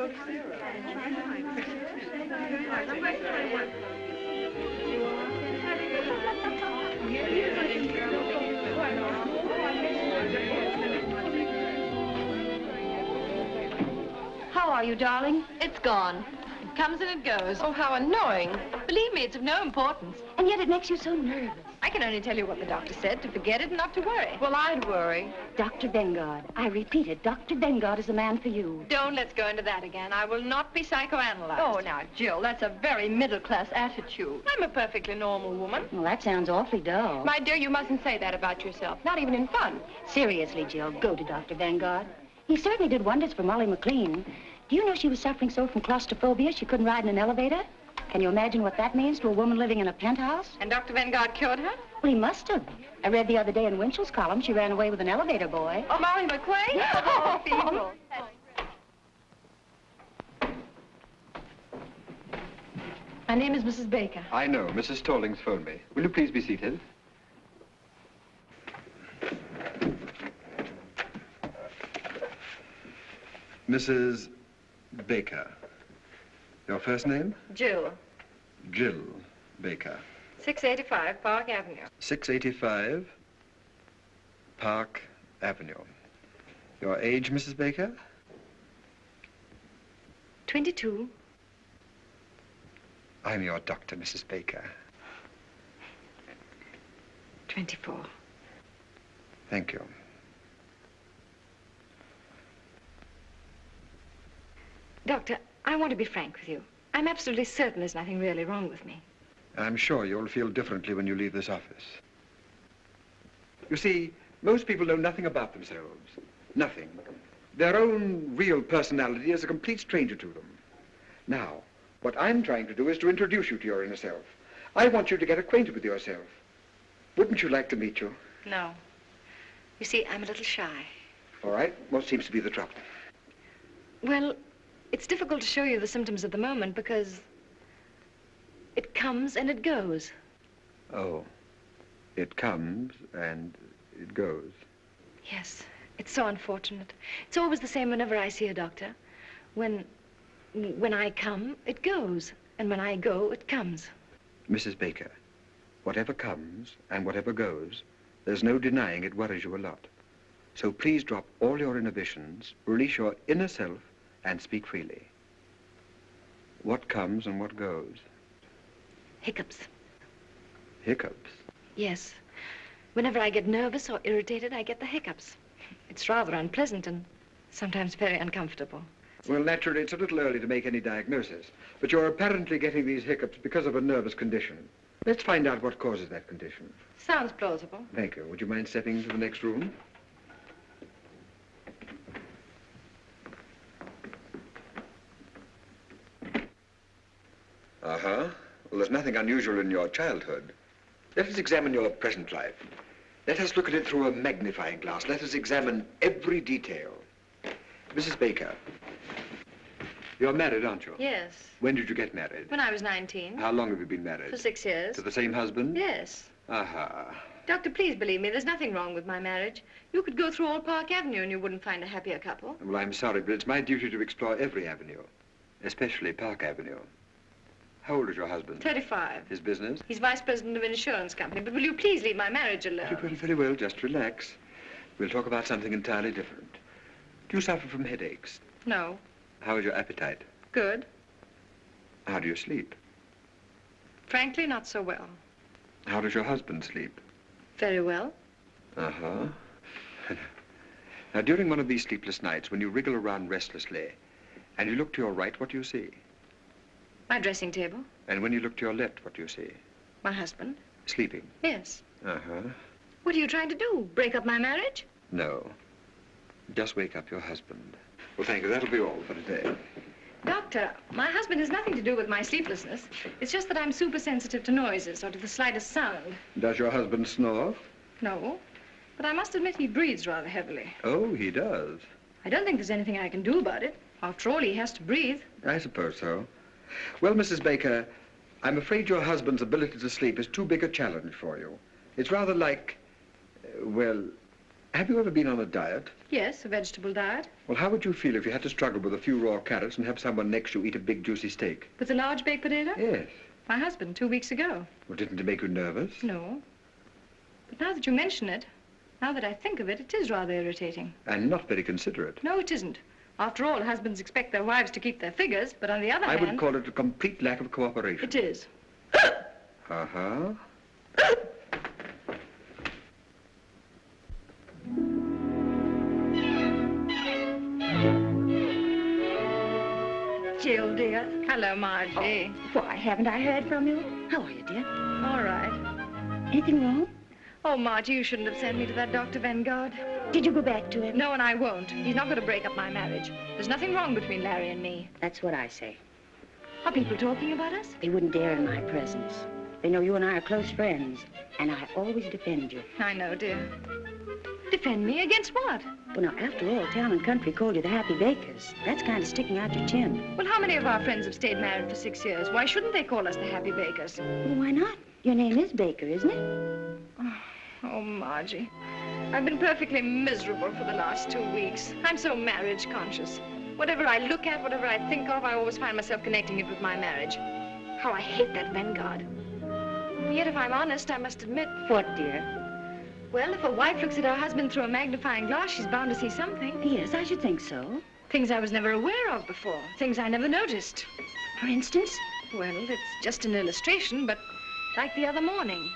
How are you, darling? It's gone. It comes and it goes. Oh, how annoying. Believe me, it's of no importance. And yet it makes you so nervous. I can only tell you what the doctor said, to forget it and not to worry. Well, I'd worry. Dr. Vengard. I repeat it. Dr. Vengard is the man for you. Don't let's go into that again. I will not be psychoanalyzed. Oh, now, Jill, that's a very middle-class attitude. I'm a perfectly normal woman. Well, that sounds awfully dull. My dear, you mustn't say that about yourself. Not even in fun. Seriously, Jill, go to Dr. Vengard. He certainly did wonders for Molly McLean. Do you know she was suffering so from claustrophobia she couldn't ride in an elevator? Can you imagine what that means to a woman living in a penthouse? And Dr. Vengard cured her? Well, he must have. I read the other day in Winchell's column she ran away with an elevator boy. Oh, Molly McLean? Oh, people. My name is Mrs. Baker. I know. Mrs. Stallings phoned me. Will you please be seated? Mrs. Baker. Your first name? Jill. Jill Baker. 685 Park Avenue. 685 Park Avenue. Your age, Mrs. Baker? 22. I'm your doctor, Mrs. Baker. 24. Thank you. Doctor, I want to be frank with you. I'm absolutely certain there's nothing really wrong with me. I'm sure you'll feel differently when you leave this office. You see, most people know nothing about themselves. Nothing. Their own real personality is a complete stranger to them. Now, what I'm trying to do is to introduce you to your inner self. I want you to get acquainted with yourself. Wouldn't you like to meet you? No. You see, I'm a little shy. All right. What seems to be the trouble? Well, it's difficult to show you the symptoms at the moment because it comes and it goes. Oh. It comes and it goes. Yes. It's so unfortunate. It's always the same whenever I see a doctor. When I come, it goes. And when I go, it comes. Mrs. Baker, whatever comes and whatever goes, there's no denying it worries you a lot. So please drop all your inhibitions, release your inner self, and speak freely. What comes and what goes? Hiccups. Hiccups? Yes. Whenever I get nervous or irritated, I get the hiccups. It's rather unpleasant and sometimes very uncomfortable. Well, naturally, it's a little early to make any diagnosis, but you're apparently getting these hiccups because of a nervous condition. Let's find out what causes that condition. Sounds plausible. Thank you. Would you mind stepping into the next room? Uh-huh. Well, there's nothing unusual in your childhood. Let us examine your present life. Let us look at it through a magnifying glass. Let us examine every detail. Mrs. Baker, you're married, aren't you? Yes. When did you get married? When I was 19. How long have you been married? For 6 years. To the same husband? Yes. Aha. Doctor, please believe me, there's nothing wrong with my marriage. You could go through all Park Avenue and you wouldn't find a happier couple. Well, I'm sorry, but it's my duty to explore every avenue, especially Park Avenue. How old is your husband? 35. His business? He's vice president of an insurance company, but will you please leave my marriage alone? Very well, very well. Just relax. We'll talk about something entirely different. Do you suffer from headaches? No. How is your appetite? Good. How do you sleep? Frankly, not so well. How does your husband sleep? Very well. Uh-huh. Now, during one of these sleepless nights, when you wriggle around restlessly, and you look to your right, what do you see? My dressing table. And when you look to your left, what do you see? My husband. Sleeping? Yes. Uh-huh. What are you trying to do? Break up my marriage? No. Just wake up your husband. Well, thank you. That'll be all for today. Doctor, my husband has nothing to do with my sleeplessness. It's just that I'm super sensitive to noises or to the slightest sound. Does your husband snore? No. But I must admit he breathes rather heavily. Oh, he does. I don't think there's anything I can do about it. After all, he has to breathe. I suppose so. Well, Mrs. Baker, I'm afraid your husband's ability to sleep is too big a challenge for you. It's rather like, well, Have you ever been on a diet? Yes, a vegetable diet. Well, how would you feel if you had to struggle with a few raw carrots and have someone next to you eat a big, juicy steak? With a large baked potato? Yes. My husband, 2 weeks ago. Well, didn't it make you nervous? No. But now that you mention it, now that I think of it, it is rather irritating. And not very considerate. No, it isn't. After all, husbands expect their wives to keep their figures, but on the other hand... I would call it a complete lack of cooperation. It is. Uh-huh. Jill, dear. Hello, Margie. Why, haven't I heard from you? How are you, dear? All right. Anything wrong? Oh, Margie, you shouldn't have sent me to that Dr. Vanguard. Did you go back to him? No, and I won't. He's not going to break up my marriage. There's nothing wrong between Larry and me. That's what I say. Are people talking about us? They wouldn't dare in my presence. They know you and I are close friends, and I always defend you. I know, dear. Defend me against what? Well, now, after all, town and country called you the Happy Bakers. That's kind of sticking out your chin. Well, how many of our friends have stayed married for 6 years? Why shouldn't they call us the Happy Bakers? Well, why not? Your name is Baker, isn't it? Oh, Margie. I've been perfectly miserable for the last 2 weeks. I'm so marriage conscious. Whatever I look at, whatever I think of, I always find myself connecting it with my marriage. How I hate that Vanguard. Yet, if I'm honest, I must admit... What, dear? Well, if a wife looks at her husband through a magnifying glass, she's bound to see something. Yes, I should think so. Things I was never aware of before. Things I never noticed. For instance? Well, it's just an illustration, but like the other morning.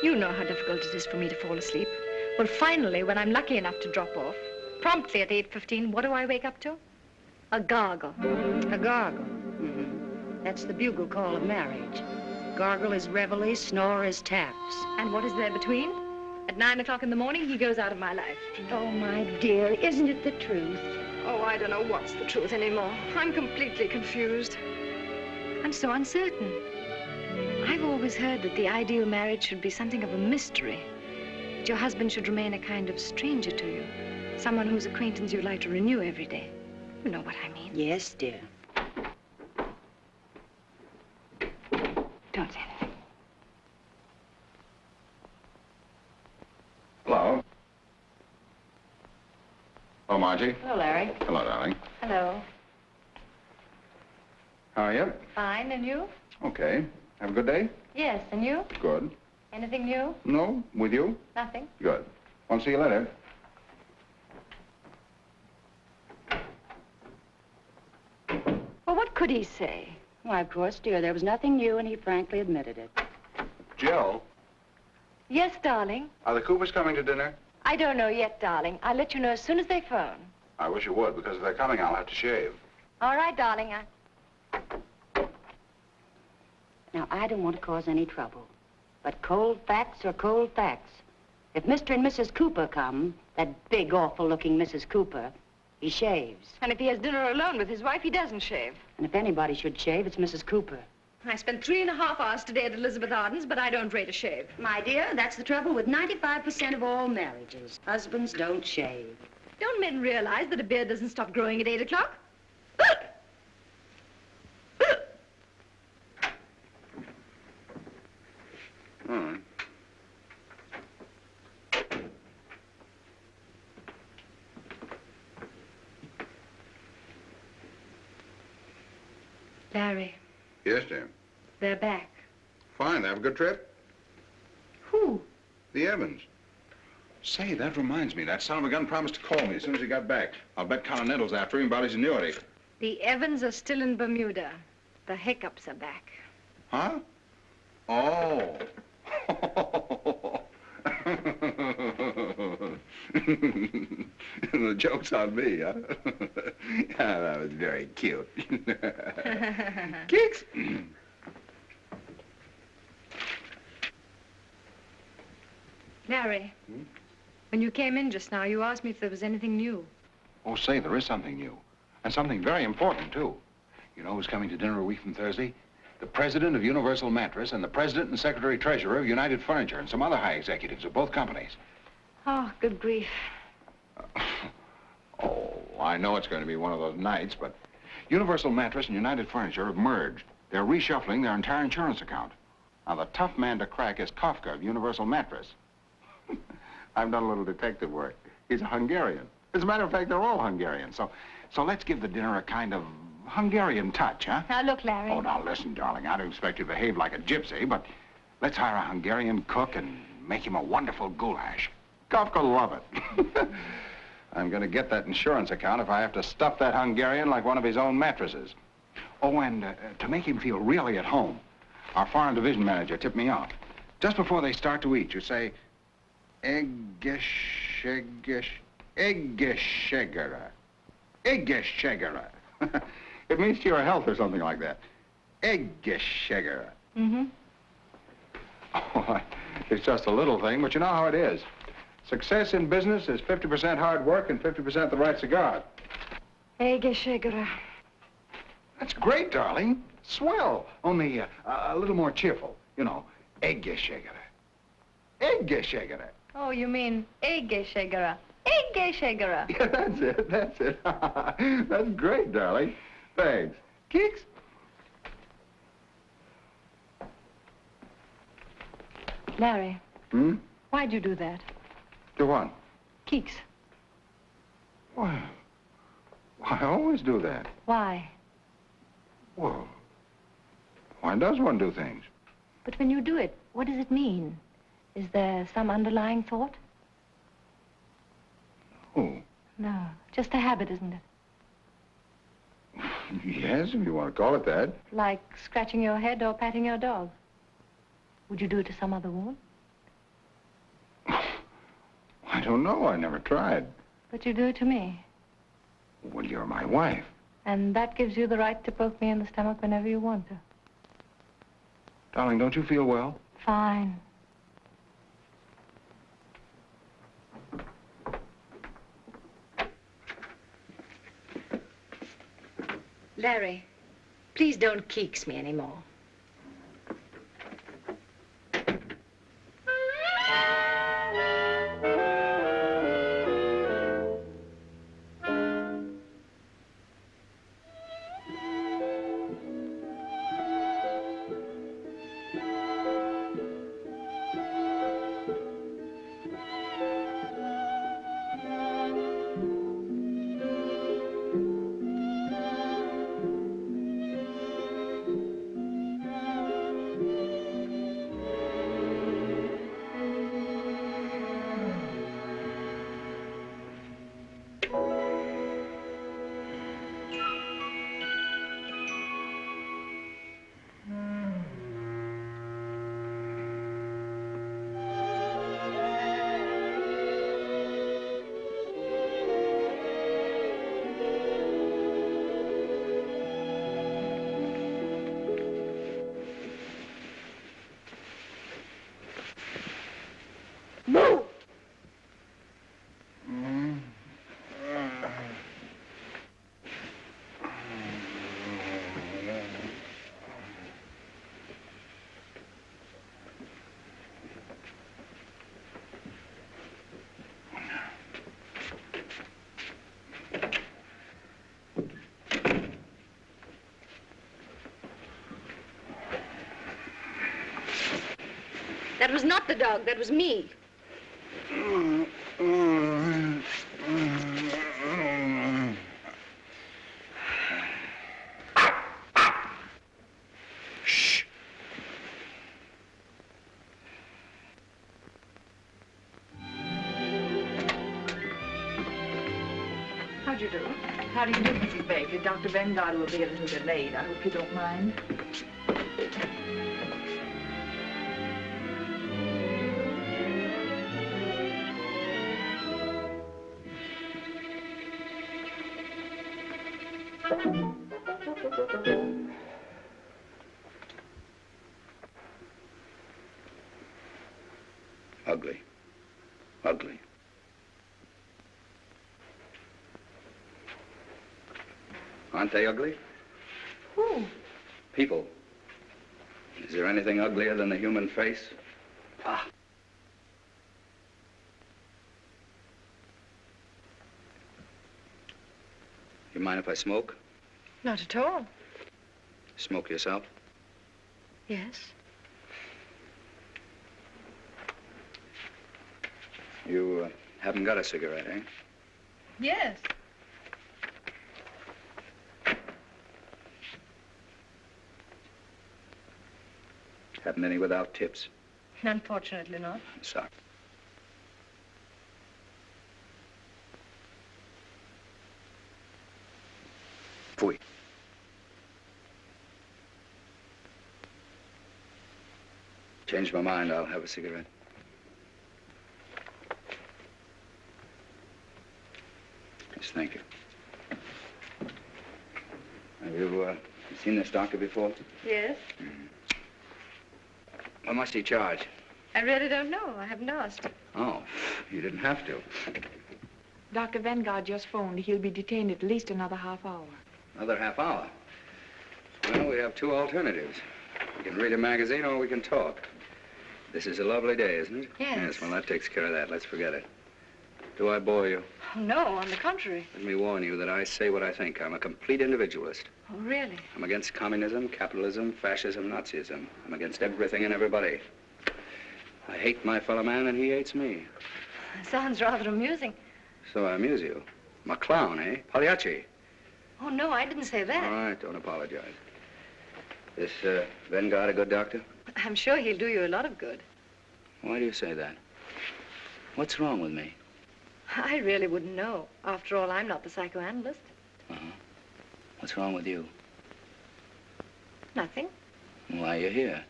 You know how difficult it is for me to fall asleep. Well, finally, when I'm lucky enough to drop off, promptly at 8:15, what do I wake up to? A gargle. A gargle. Mm-hmm. That's the bugle call of marriage. Gargle is reveille, snore is taps. And what is there between? At 9 o'clock in the morning, he goes out of my life. Oh, my dear, isn't it the truth? Oh, I don't know what's the truth anymore. I'm completely confused. I'm so uncertain. I've always heard that the ideal marriage should be something of a mystery. That your husband should remain a kind of stranger to you. Someone whose acquaintance you'd like to renew every day. You know what I mean. Yes, dear. Don't say anything. Hello. Hello, Margie. Hello, Larry. Hello, darling. Hello. How are you? Fine, and you? Okay. Have a good day? Yes, and you? Good. Anything new? No? With you? Nothing. Good. Won't see you later. Well, what could he say? Why, of course, dear, there was nothing new, and he frankly admitted it. Jill, Yes, darling. are the Coopers coming to dinner? I don't know yet, darling. I'll let you know as soon as they phone. I wish you would, because if they're coming, I'll have to shave. All right, darling. Now, I don't want to cause any trouble, but cold facts are cold facts. If Mr. and Mrs. Cooper come, that big, awful-looking Mrs. Cooper, he shaves. And if he has dinner alone with his wife, he doesn't shave. And if anybody should shave, it's Mrs. Cooper. I spent 3.5 hours today at Elizabeth Arden's, but I don't rate a shave. My dear, that's the trouble with 95% of all marriages. Husbands don't shave. Don't men realize that a beard doesn't stop growing at 8 o'clock? Larry, Yes, dear. they're back. Fine. Have a good trip? Who? The Evans. Say, that reminds me. That son of a gun promised to call me as soon as he got back. I'll bet Continental's after him about his annuity. The Evans are still in Bermuda. The Hiccups are back. Huh? Oh. The joke's on me, huh? Yeah, that was very cute. Kicks. Larry, when you came in just now, you asked me if there was anything new. Oh, say, there is something new. And something very important, too. You know who's coming to dinner a week from Thursday? The president of Universal Mattress and the president and secretary-treasurer of United Furniture and some other high executives of both companies. Oh, good grief. Oh, I know it's going to be one of those nights, but Universal Mattress and United Furniture have merged. They're reshuffling their entire insurance account. Now, the tough man to crack is Kafka of Universal Mattress. I've done a little detective work. He's a Hungarian. As a matter of fact, they're all Hungarian. So let's give the dinner a kind of Hungarian touch, huh? Now, look, Larry. Oh, now, listen, darling. I don't expect you to behave like a gypsy, but let's hire a Hungarian cook and make him a wonderful goulash. Kafka will love it. I'm going to get that insurance account if I have to stuff that Hungarian like one of his own mattresses. Oh, and to make him feel really at home, our foreign division manager tipped me off. Just before they start to eat, you say, Eggeschegera. Eggeschegera. It means to your health or something like that. Eggeschegera. Mm-hmm. Oh, it's just a little thing, but you know how it is. Success in business is 50% hard work and 50% the right cigar. Eggeschegera. That's great, darling. Swell. Only a little more cheerful. You know, Eggeschegera. Eggeschegera. Oh, you mean Eggeschegera. Eggeschegera. Yeah, that's it. That's it. That's great, darling. Thanks. Keeks? Larry. Hmm? Why'd you do that? Do what? Keeks. Well, I always do that. Why? Well, why does one do things? But when you do it, what does it mean? Is there some underlying thought? Oh. No, just a habit, isn't it? Yes, if you want to call it that. Like scratching your head or patting your dog. Would you do it to some other woman? I don't know. I never tried. But you do it to me. Well, you're my wife. And that gives you the right to poke me in the stomach whenever you want to. Darling, don't you feel well? Fine. Larry, please don't keeks me anymore. That was not the dog, that was me. Shh. How'd you do? How do you do, Mrs. Baker? Dr. Vanguard will be a little delayed. I hope you don't mind. Ugly. Ugly. Aren't they ugly? Who? People. Is there anything uglier than the human face? Ah. You mind if I smoke? Not at all. Smoke yourself? Yes. You haven't got a cigarette, eh? Yes. Haven't any without tips? Unfortunately not. I'm sorry. Pfui. Changed my mind. I'll have a cigarette. Yes, thank you. Have you seen this doctor before? Yes. How much do you charge? I really don't know. I haven't asked. Oh, you didn't have to. Dr. Vanguard just phoned. He'll be detained at least another half hour. Another half hour. Well, we have two alternatives. We can read a magazine or we can talk. This is a lovely day, isn't it? Yes. Yes, well, that takes care of that. Let's forget it. Do I bore you? Oh, no, on the contrary. Let me warn you that I say what I think. I'm a complete individualist. Oh, really? I'm against communism, capitalism, fascism, Nazism. I'm against everything and everybody. I hate my fellow man and he hates me. Sounds rather amusing. So I amuse you. I'm a clown, eh? Pagliacci. Oh, no, I didn't say that. All right, don't apologize. This Vanguard a good doctor? I'm sure he'll do you a lot of good. Why do you say that? What's wrong with me? I really wouldn't know. After all, I'm not the psychoanalyst. Uh-huh. What's wrong with you? Nothing. Why are you here?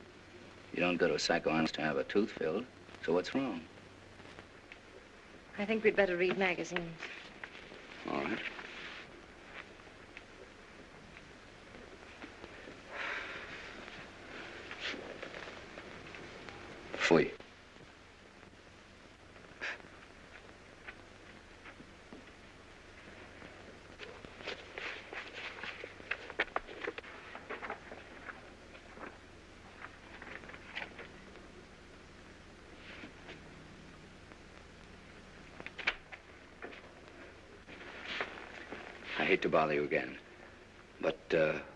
You don't go to a psychoanalyst to have a tooth filled. So what's wrong? I think we'd better read magazines. All right. Pfui. I hate to bother you again, but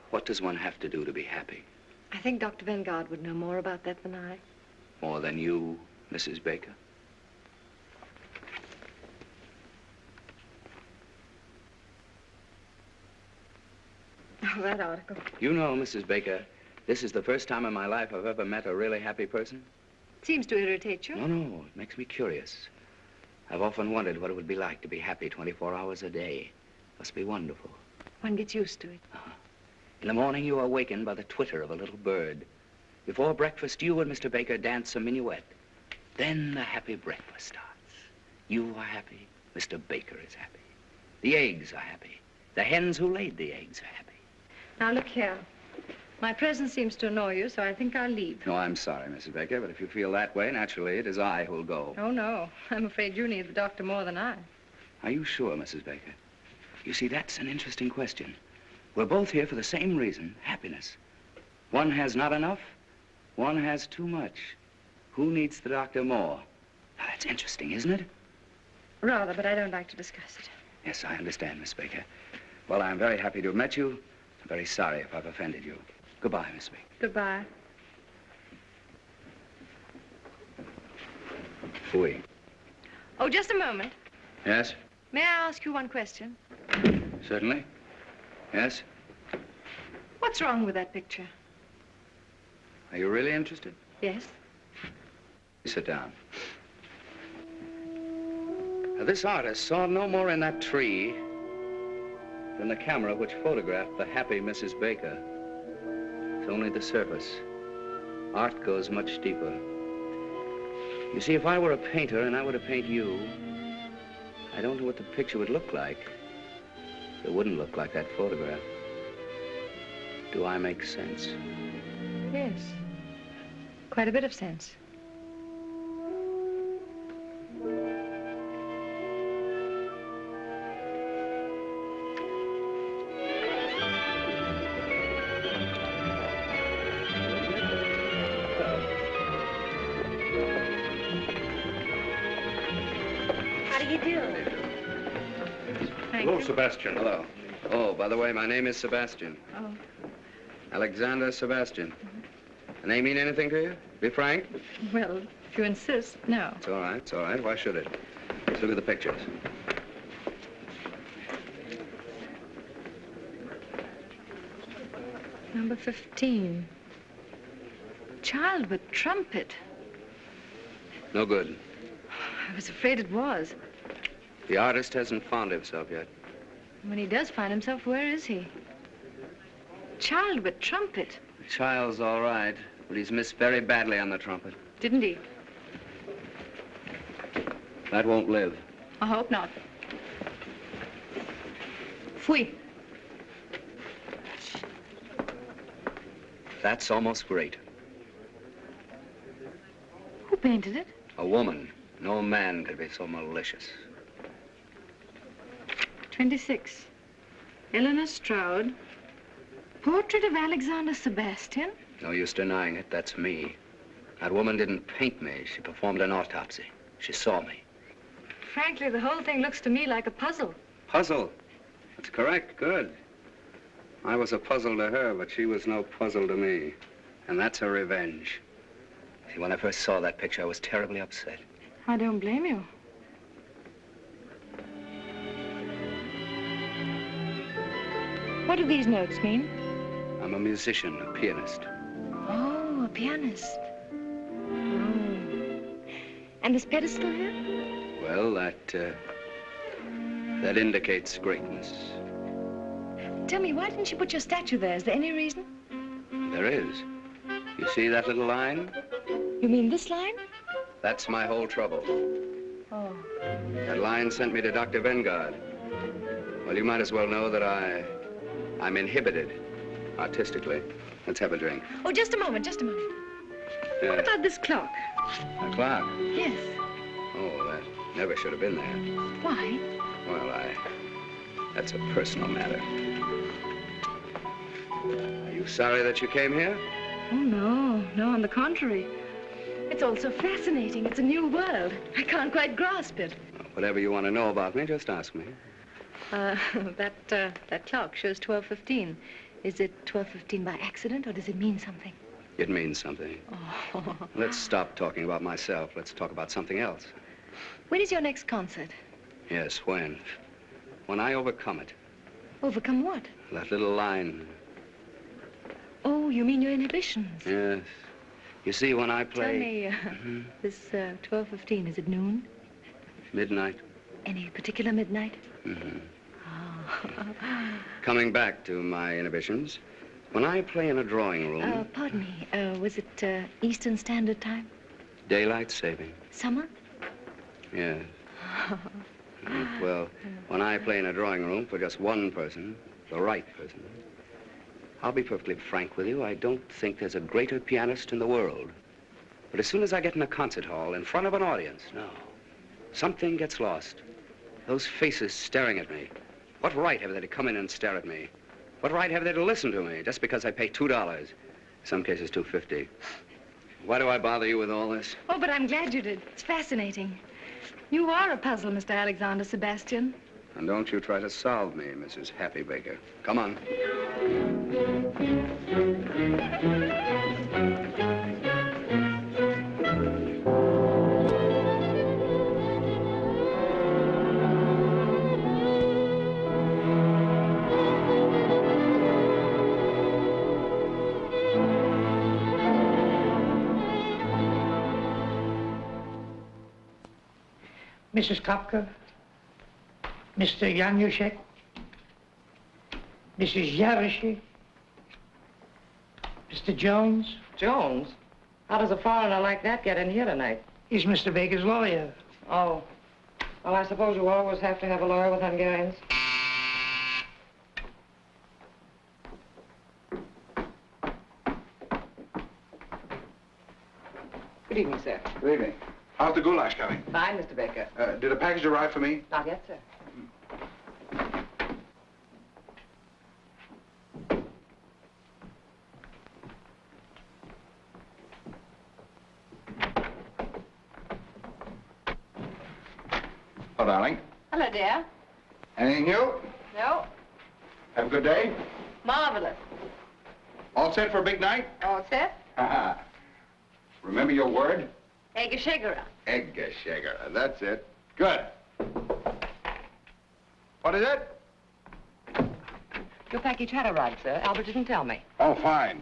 what does one have to do to be happy? I think Dr. Vanguard would know more about that than I. More than you, Mrs. Baker? Oh, that article. You know, Mrs. Baker, this is the first time in my life I've ever met a really happy person. Seems to irritate you. No, it makes me curious. I've often wondered what it would be like to be happy 24 hours a day. Must be wonderful. One gets used to it. In the morning, you are awakened by the twitter of a little bird. Before breakfast, you and Mr. Baker dance a minuet. Then the happy breakfast starts. You are happy. Mr. Baker is happy. The eggs are happy. The hens who laid the eggs are happy. Now, look here. My presence seems to annoy you, so I think I'll leave. No, I'm sorry, Mrs. Baker, but if you feel that way, naturally, it is I who'll go. Oh, no. I'm afraid you need the doctor more than I. Are you sure, Mrs. Baker? You see, that's an interesting question. We're both here for the same reason, happiness. One has not enough, one has too much. Who needs the doctor more? Now, that's interesting, isn't it? Rather, but I don't like to discuss it. Yes, I understand, Miss Baker. Well, I'm very happy to have met you. I'm very sorry if I've offended you. Goodbye, Miss Baker. Goodbye. Fooey. Oh, just a moment. Yes? May I ask you one question? Certainly. Yes? What's wrong with that picture? Are you really interested? Yes. Sit down. Now, this artist saw no more in that tree than the camera which photographed the happy Mrs. Baker. It's only the surface. Art goes much deeper. You see, if I were a painter and I were to paint you, I don't know what the picture would look like. It wouldn't look like that photograph. Do I make sense? Yes. Quite a bit of sense. How do you do? Hello, Sebastian. Hello. Oh, by the way, my name is Sebastian. Oh. Alexander Sebastian. The name mean anything to you? Be frank. Well, if you insist, no. It's all right, it's all right. Why should it? Let's look at the pictures. Number 15. Child with trumpet. No good. I was afraid it was. The artist hasn't found himself yet. When he does find himself, where is he? Child with trumpet. The child's all right, but he's missed very badly on the trumpet. Didn't he? That won't live. I hope not. Fui. That's almost great. Who painted it? A woman. No man could be so malicious. 26. Eleanor Stroud. Portrait of Alexander Sebastian. No use denying it. That's me. That woman didn't paint me. She performed an autopsy. She saw me. Frankly, the whole thing looks to me like a puzzle. Puzzle. That's correct. Good. I was a puzzle to her, but she was no puzzle to me. And that's her revenge. See, when I first saw that picture, I was terribly upset. I don't blame you. What do these notes mean? I'm a musician, a pianist. Oh, a pianist. Oh. And this pedestal here? Well, that indicates greatness. Tell me, why didn't you put your statue there? Is there any reason? There is. You see that little line? You mean this line? That's my whole trouble. Oh. That line sent me to Dr. Vanguard. Well, you might as well know that I'm inhibited, artistically. Let's have a drink. Oh, just a moment, just a moment. Yeah. What about this clock? A clock? Yes. Oh, that never should have been there. Why? Well, that's a personal matter. Are you sorry that you came here? Oh, no. No, on the contrary. It's all so fascinating. It's a new world. I can't quite grasp it. Whatever you want to know about me, just ask me. That clock shows 12:15. Is it 12:15 by accident, or does it mean something? It means something. Oh. Let's stop talking about myself. Let's talk about something else. When is your next concert? Yes, when? When I overcome it. Overcome what? That little line. Oh, you mean your inhibitions? Yes. You see, when I play... Tell me, this 12:15, is it noon? Midnight. Any particular midnight? Mm-hmm. Oh. Coming back to my inhibitions, when I play in a drawing room... Pardon me, was it Eastern Standard Time? Daylight saving. Summer? Yes. Well, when I play in a drawing room for just one person, the right person, I'll be perfectly frank with you, I don't think there's a greater pianist in the world. But as soon as I get in a concert hall in front of an audience, no, something gets lost. Those faces staring at me. What right have they to come in and stare at me? What right have they to listen to me just because I pay $2? In some cases, $2.50. Why do I bother you with all this? Oh, but I'm glad you did. It's fascinating. You are a puzzle, Mr. Alexander Sebastian. And don't you try to solve me, Mrs. Happy Baker. Come on. Mrs. Kopka, Mr. Yanushek, Mrs. Yaroshi, Mr. Jones. Jones? How does a foreigner like that get in here tonight? He's Mr. Baker's lawyer. Oh. Well, I suppose you always have to have a lawyer with Hungarians. Good evening, sir. Good evening. How's the goulash coming? Fine, Mr. Baker. Did a package arrive for me? Not yet, sir. Oh, darling. Hello, dear. Anything new? No. Have a good day? Marvelous. All set for a big night? All set? Ha-ha. Remember your word? Egeshegara. Egeshegara. That's it. Good. What is it? Your package had arrived, sir. Albert didn't tell me. Oh, fine.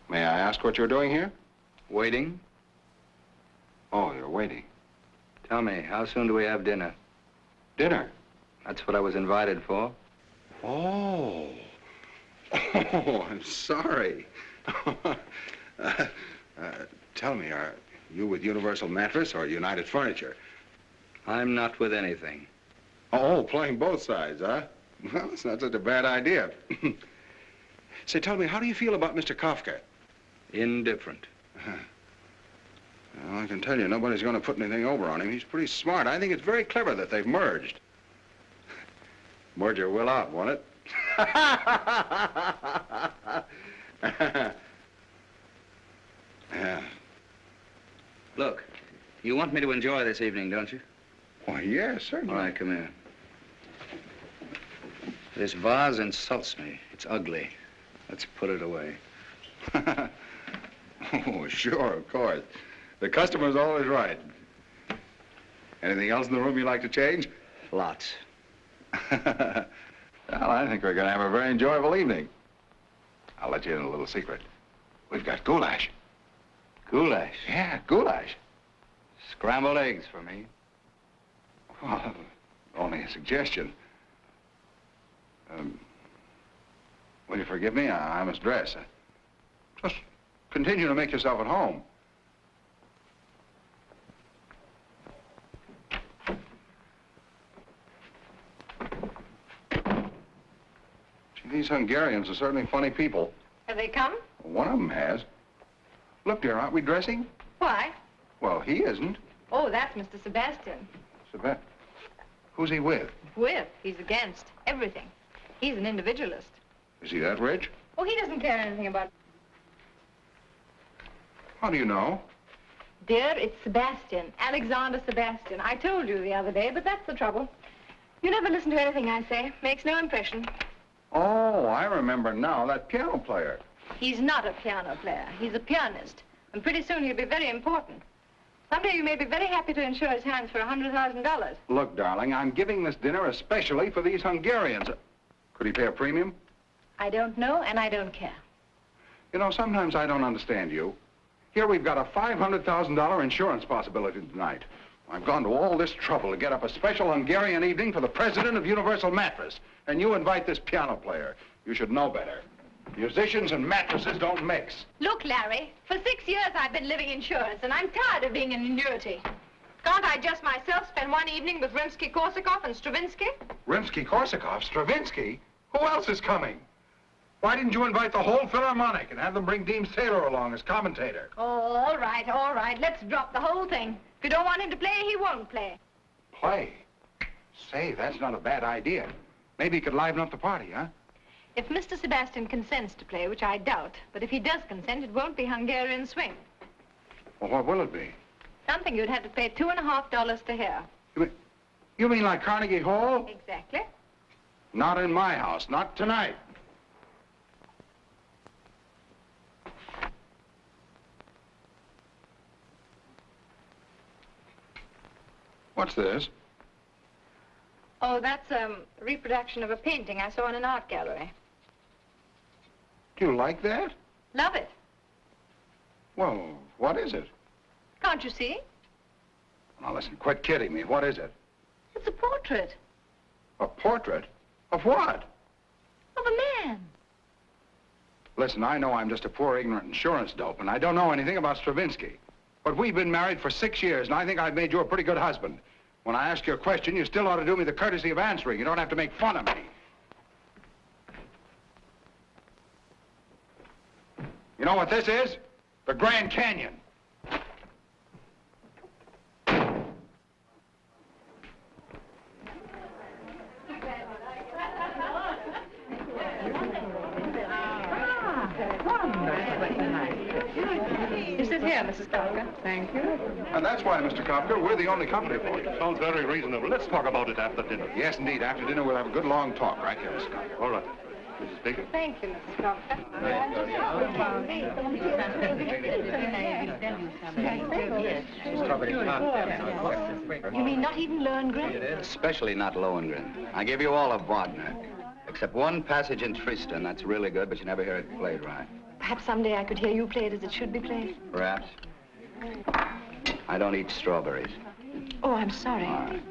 May I ask what you're doing here? Waiting? Oh, you're waiting. Tell me, how soon do we have dinner? Dinner? That's what I was invited for. Oh. Oh, I'm sorry. Tell me, are you with Universal Mattress or United Furniture? I'm not with anything. Oh, playing both sides, huh? Well, it's not such a bad idea. Say, tell me, how do you feel about Mr. Kafka? Indifferent. Well, I can tell you, nobody's going to put anything over on him. He's pretty smart. I think it's very clever that they've merged. Merger will out, won't it? Yeah. Look, you want me to enjoy this evening, don't you? Why, yes, certainly. All right, come here. This vase insults me. It's ugly. Let's put it away. Oh, sure, of course. The customer's always right. Anything else in the room you'd like to change? Lots. Well, I think we're going to have a very enjoyable evening. I'll let you in a little secret. We've got goulash. Goulash? Yeah, goulash. Scrambled eggs for me. Well, only a suggestion. Will you forgive me? I must dress. Just continue to make yourself at home. Gee, these Hungarians are certainly funny people. Have they come? One of them has. Look, dear, aren't we dressing? Why? Well, he isn't. Oh, that's Mr. Sebastian. Sebastian. Who's he with? With. He's against everything. He's an individualist. Is he that rich? Oh, he doesn't care anything about... How do you know? Dear, it's Sebastian. Alexander Sebastian. I told you the other day, but that's the trouble. You never listen to anything I say. Makes no impression. Oh, I remember now. That piano player. He's not a piano player. He's a pianist. And pretty soon he'll be very important. Someday you may be very happy to insure his hands for $100,000. Look, darling, I'm giving this dinner especially for these Hungarians. Could he pay a premium? I don't know, and I don't care. You know, sometimes I don't understand you. Here we've got a $500,000 insurance possibility tonight. I've gone to all this trouble to get up a special Hungarian evening for the president of Universal Mattress. And you invite this piano player. You should know better. Musicians and mattresses don't mix. Look, Larry, for 6 years I've been living insurance, and I'm tired of being an annuity. Can't I just myself spend one evening with Rimsky-Korsakov and Stravinsky? Rimsky-Korsakov? Stravinsky? Who else is coming? Why didn't you invite the whole Philharmonic and have them bring Deems Taylor along as commentator? Oh, all right, all right. Let's drop the whole thing. If you don't want him to play, he won't play. Play? Say, that's not a bad idea. Maybe he could liven up the party, huh? If Mr. Sebastian consents to play, which I doubt, but if he does consent, it won't be Hungarian swing. Well, what will it be? Something you'd have to pay $2.50 to hear. You mean like Carnegie Hall? Exactly. Not in my house, not tonight. What's this? Oh, that's a reproduction of a painting I saw in an art gallery. Do you like that? Love it. Well, what is it? Can't you see? Now, listen, quit kidding me. What is it? It's a portrait A portrait? Of what? of a man. Listen, I know I'm just a poor, ignorant insurance dope, and I don't know anything about Stravinsky. But we've been married for 6 years, and I think I've made you a pretty good husband. When I ask you a question, you still ought to do me the courtesy of answering. You don't have to make fun of me. You know what this is? The Grand Canyon. You sit here, Mrs. Kafka. Thank you. And that's why, Mr. Kafka, we're the only company for you. Sounds very reasonable. Let's talk about it after dinner. Yes, indeed. After dinner, we'll have a good long talk, right here, Mr. Kafka. All right. Mrs. Baker? Thank you, Mrs. Kafka. You mean not even Lohengrin? Especially not Lohengrin. I give you all of Wagner. Except one passage in Tristan. That's really good, but you never hear it played right. Perhaps someday I could hear you play it as it should be played. Perhaps. I don't eat strawberries. Oh, I'm sorry. All right.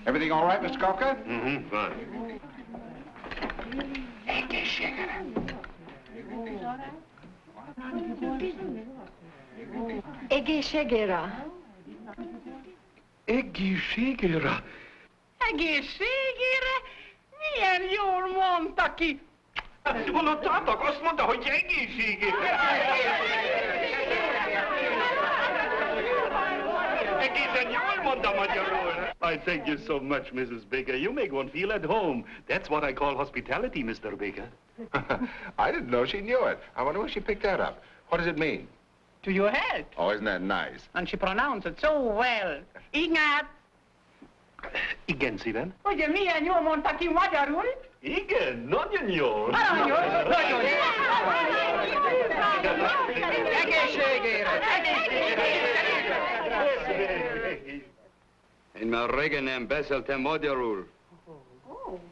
Everything all right, Mr. Kafka? Mm-hmm, fine. Egészségére. Egészségére. Egészségére? Milyen jól mondta ki! Hallottátok? Azt mondta, hogy egészségére. Egészen jól mondta magyarul. I thank you so much, Mrs. Baker. You make one feel at home. That's what I call hospitality, Mr. Baker. I didn't know she knew it. I wonder where she picked that up. What does it mean? To your health. Oh, isn't that nice? And she pronounced it so well. Ignát! Igen, szívem. Ugye milyen jól mondta ki magyarul? Igen, nagyon jól. Nagyon jó. Egészségére! Én már régen nem beszéltem magyarul.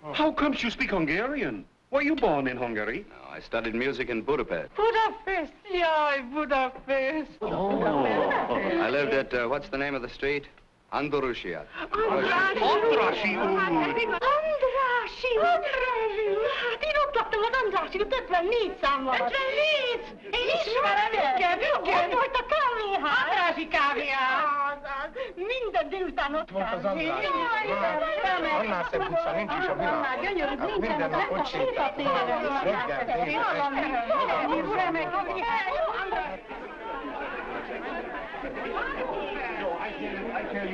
How comes you speak Hungarian? Were you born in Hungary? No, I studied music in Budapest. Budapest! Jaj, Budapest! Oh. I lived at, what's the name of the street? Andalusia. Andrássy úr! Andrássy! Hát én ott laktam az Andrássy-út 54 számmal. 54? Én ismerem őket! Ott volt a kávéház. Andrássy kávéház! Minden délután ott volt az Andrássy. Annál szebb utca nincs is a világon. Minden nap ott sétáltunk. Reggel,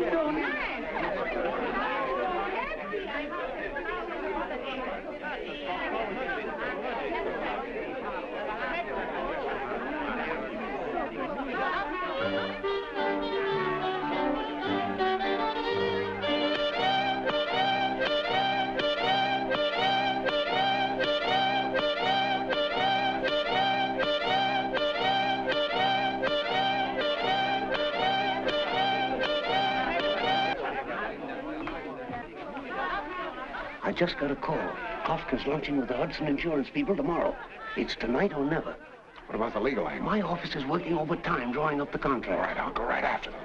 I just got a call. Kafka's lunching with the Hudson Insurance people tomorrow. It's tonight or never. What about the legal angle? My office is working overtime drawing up the contract. All right, I'll go right after them.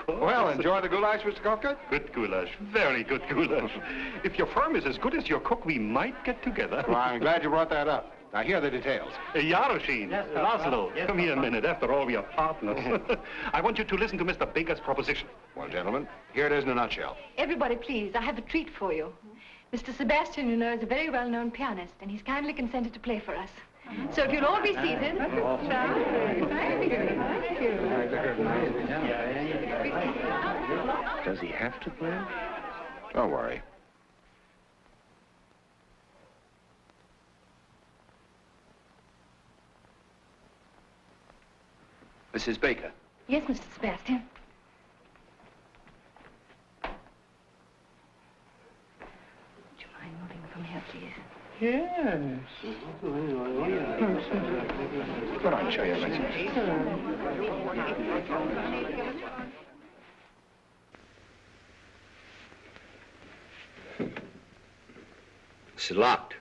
Well, enjoy the goulash, Mr. Kafka? Good goulash. Very good goulash. If your firm is as good as your cook, we might get together. Well, I'm glad you brought that up. Now, here are the details. Yaroshin, Laszlo, come here a minute. After all, we are partners. I want you to listen to Mr. Baker's proposition. Well, gentlemen, here it is in a nutshell. Everybody, please, I have a treat for you. Mr. Sebastian, you know, is a very well-known pianist, and he's kindly consented to play for us. So if you'll all be seated. Does he have to play? Don't worry. Mrs. Baker. Yes, Mr. Sebastian. Would you mind moving from here, please? Yes. Go on, show your message. It's locked.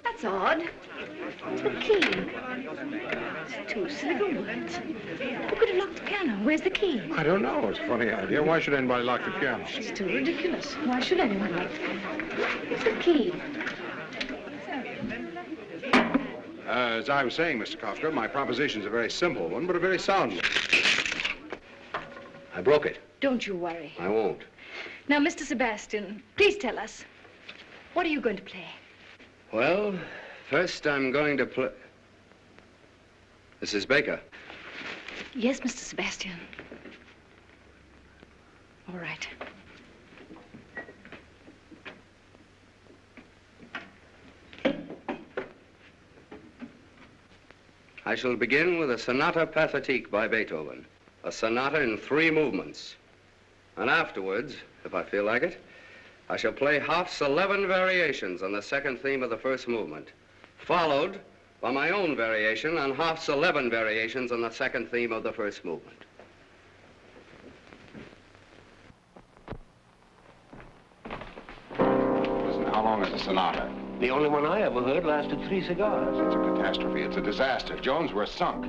That's odd. It's the key. It's two silver words. Who could have locked the piano? Where's the key? I don't know. It's a funny idea. Why should anybody lock the piano? It's too ridiculous. Why should anyone lock the piano? It's the key. As I was saying, Mr. Kafka, my proposition's a very simple one, but a very sound one. I broke it. Don't you worry. I won't. Now, Mr. Sebastian, please tell us, what are you going to play? Well, first I'm going to play... Mrs. Baker. Yes, Mr. Sebastian. All right. I shall begin with a Sonata Pathétique by Beethoven, a sonata in 3 movements. And afterwards, if I feel like it, I shall play Hoff's 11 variations on the second theme of the first movement, followed by my own variation on Hoff's 11 variations on the second theme of the first movement. Listen, how long is the sonata? The only one I ever heard lasted 3 cigars. It's a catastrophe. It's a disaster. Jones, we're sunk.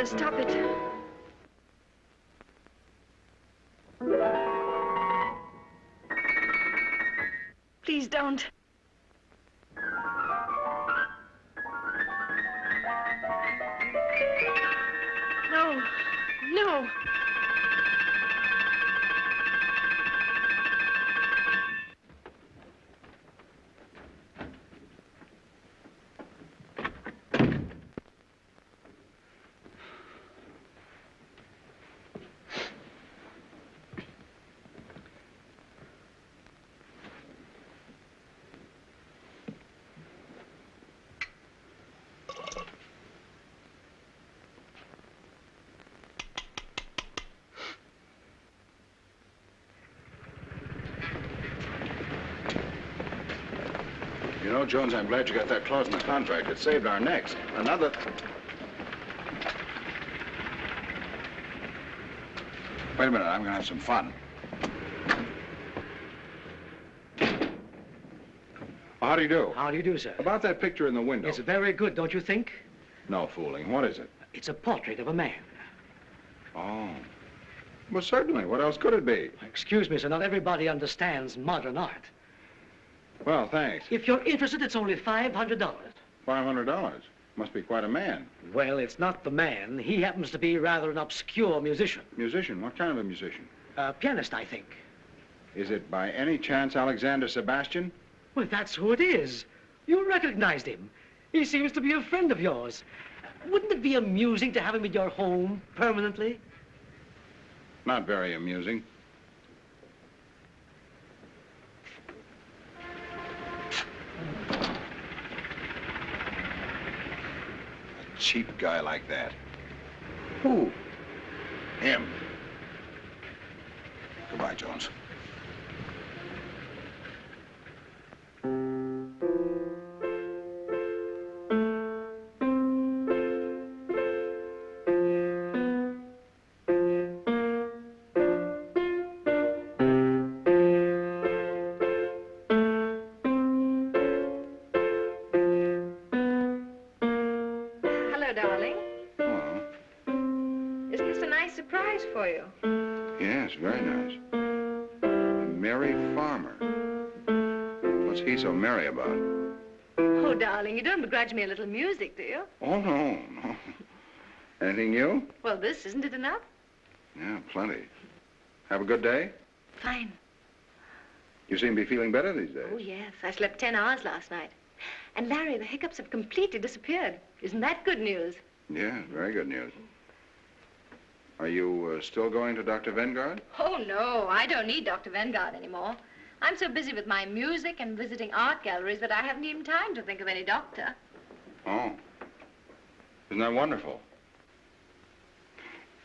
Stop it. Please don't. No. No. You know, Jones, I'm glad you got that clause in the contract. It saved our necks. Another... Wait a minute, I'm gonna have some fun. How do you do? How do you do, sir? About that picture in the window. It's very good, don't you think? No fooling. What is it? It's a portrait of a man. Oh. Well, certainly. What else could it be? Excuse me, sir, not everybody understands modern art. Well, thanks. If you're interested, it's only $500. $500? Must be quite a man. Well, it's not the man. He happens to be rather an obscure musician. Musician? What kind of a musician? A pianist, I think. Is it by any chance Alexander Sebastian? Well, that's who it is. You recognized him. He seems to be a friend of yours. Wouldn't it be amusing to have him in your home permanently? Not very amusing. A cheap guy like that. Who? Him. Goodbye, Jones. Hello, darling. Hello. Isn't this a nice surprise for you? Yes, very nice. Merry Farmer. What's he so merry about? Oh, darling, you don't begrudge me a little music, do you? Oh, no. Anything new? Well, this, isn't it enough? Yeah, plenty. Have a good day? Fine. You seem to be feeling better these days. Oh, yes. I slept 10 hours last night. And, Larry, the hiccups have completely disappeared. Isn't that good news? Yeah, very good news. Are you still going to Dr. Vanguard? Oh, no. I don't need Dr. Vanguard anymore. I'm so busy with my music and visiting art galleries that I haven't even time to think of any doctor. Oh. Isn't that wonderful?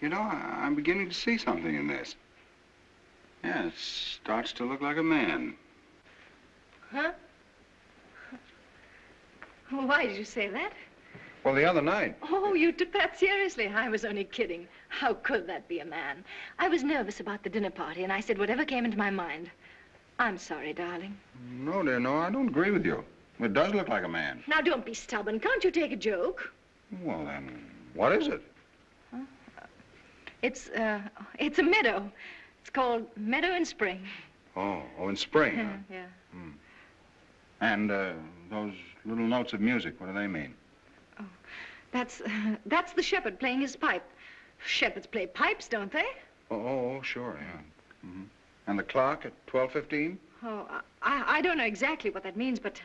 You know, I'm beginning to see something in this. Yeah, it starts to look like a man. Huh? Why did you say that? Well, the other night. Oh, you took that seriously. I was only kidding. How could that be a man? I was nervous about the dinner party, and I said whatever came into my mind. I'm sorry, darling. No, dear, no, I don't agree with you. It does look like a man. Now, don't be stubborn. Can't you take a joke? Well, then, what is it? Huh? It's a meadow. It's called Meadow in Spring. Oh, in spring, huh? Yeah. Hmm. And those little notes of music, what do they mean? Oh, that's the shepherd playing his pipe. Shepherds play pipes, don't they? Oh, sure, yeah. Mm-hmm. And the clock at 12:15? Oh, I don't know exactly what that means, but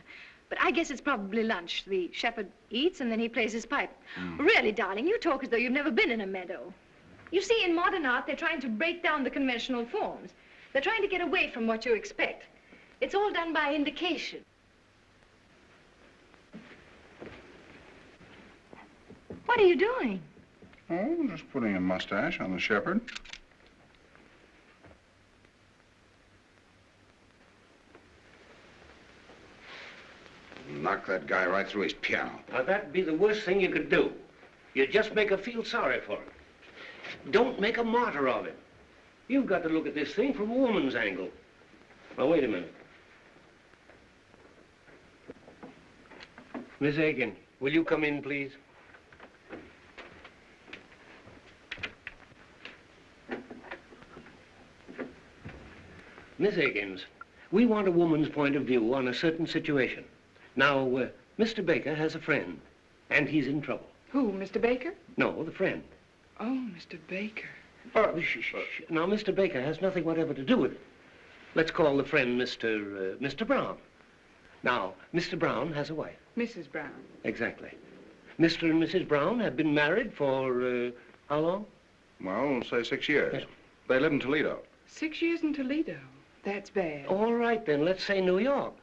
I guess it's probably lunch. The shepherd eats and then he plays his pipe. Mm. Really, darling, you talk as though you've never been in a meadow. You see, in modern art, they're trying to break down the conventional forms. They're trying to get away from what you expect. It's all done by indication. What are you doing? Oh, just putting a mustache on the shepherd. Knock that guy right through his piano. Now, that'd be the worst thing you could do. You'd just make her feel sorry for him. Don't make a martyr of him. You've got to look at this thing from a woman's angle. Now, wait a minute. Miss Aiken, will you come in, please? Miss Higgins, we want a woman's point of view on a certain situation. Now, Mr. Baker has a friend, and he's in trouble. Who, Mr. Baker? No, the friend. Oh, Mr. Baker. Shh. Now, Mr. Baker has nothing whatever to do with it. Let's call the friend Mr. Brown. Now, Mr. Brown has a wife. Mrs. Brown. Exactly. Mr. and Mrs. Brown have been married for, how long? Well, say 6 years. Yeah. They live in Toledo. 6 years in Toledo. That's bad. All right, then, let's say New York.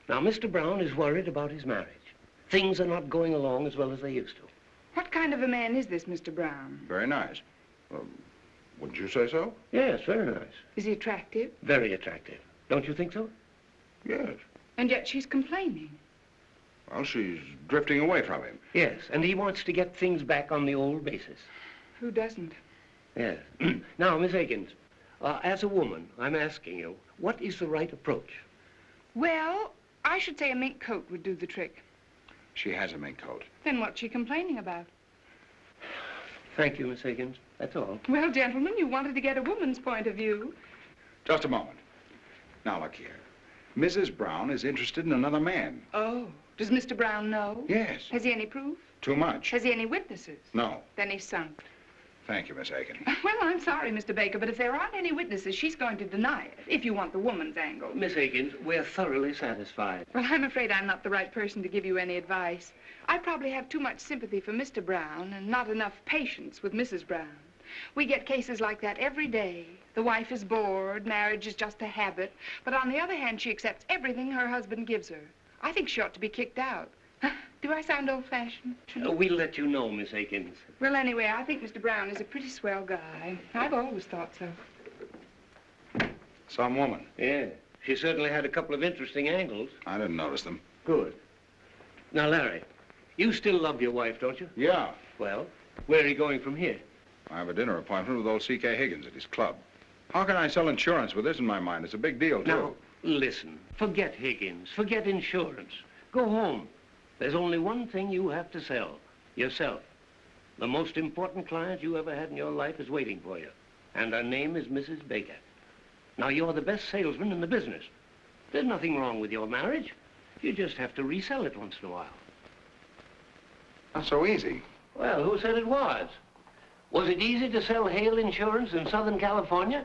Now, Mr. Brown is worried about his marriage. Things are not going along as well as they used to. What kind of a man is this, Mr. Brown? Very nice. Wouldn't you say so? Yes, very nice. Is he attractive? Very attractive. Don't you think so? Yes. And yet she's complaining. Well, she's drifting away from him. Yes, and he wants to get things back on the old basis. Who doesn't? Yes. Now, Miss Higgins, as a woman, I'm asking you, what is the right approach? Well, I should say a mink coat would do the trick. She has a mink coat. Then what's she complaining about? Thank you, Miss Higgins. That's all. Well, gentlemen, you wanted to get a woman's point of view. Just a moment. Now, look here. Mrs. Brown is interested in another man. Oh, does Mr. Brown know? Yes. Has he any proof? Too much. Has he any witnesses? No. Then he's sunk. Thank you, Miss Aiken. Well, I'm sorry, Mr. Baker, but if there aren't any witnesses, she's going to deny it, if you want the woman's angle. Miss Higgins, we're thoroughly satisfied. Well, I'm afraid I'm not the right person to give you any advice. I probably have too much sympathy for Mr. Brown and not enough patience with Mrs. Brown. We get cases like that every day. The wife is bored, marriage is just a habit, but on the other hand, she accepts everything her husband gives her. I think she ought to be kicked out. Do I sound old-fashioned? We'll let you know, Miss Aikens. Well, anyway, I think Mr. Brown is a pretty swell guy. I've always thought so. Some woman. Yeah. She certainly had a couple of interesting angles. I didn't notice them. Good. Now, Larry, you still love your wife, don't you? Yeah. Well, where are you going from here? I have a dinner appointment with old C.K. Higgins at his club. How can I sell insurance with this in my mind? It's a big deal, too. Now, listen. Forget Higgins. Forget insurance. Go home. There's only one thing you have to sell. Yourself. The most important client you ever had in your life is waiting for you. And her name is Mrs. Baker. Now, you're the best salesman in the business. There's nothing wrong with your marriage. You just have to resell it once in a while. Not so easy. Well, who said it was? Was it easy to sell hail insurance in Southern California?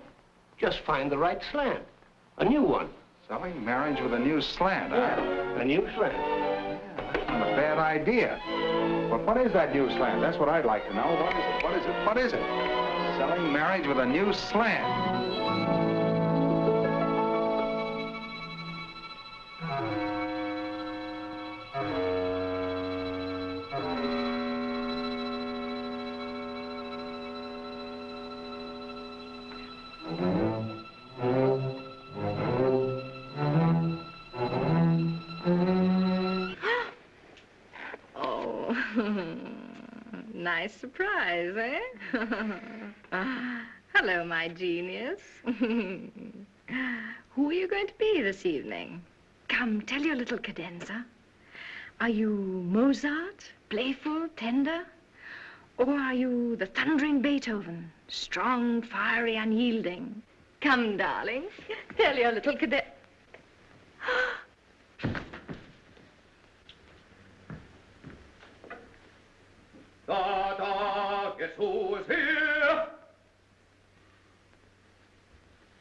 Just find the right slant. A new one. Selling marriage with a new slant, huh? Yeah, a new slant. Yeah, that's not a bad idea. But what is that new slant? That's what I'd like to know. What is it? What is it? What is it? Selling marriage with a new slant. Nice surprise, eh? Hello, my genius. Who are you going to be this evening? Come, tell your little cadenza. Are you Mozart, playful, tender? Or are you the thundering Beethoven, strong, fiery, unyielding? Come, darling, tell your little cadenza. Da, da, guess who is here?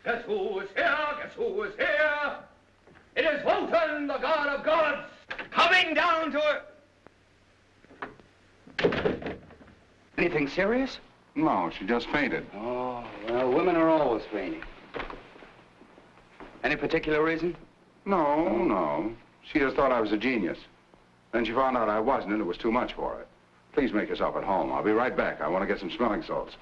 Guess who is here? Guess who is here? It is Wotan, the god of gods, coming down to her. Anything serious? No, she just fainted. Oh, well, women are always fainting. Any particular reason? No, no. She just thought I was a genius. Then she found out I wasn't, and it was too much for her. Please make yourself at home. I'll be right back. I want to get some smelling salts.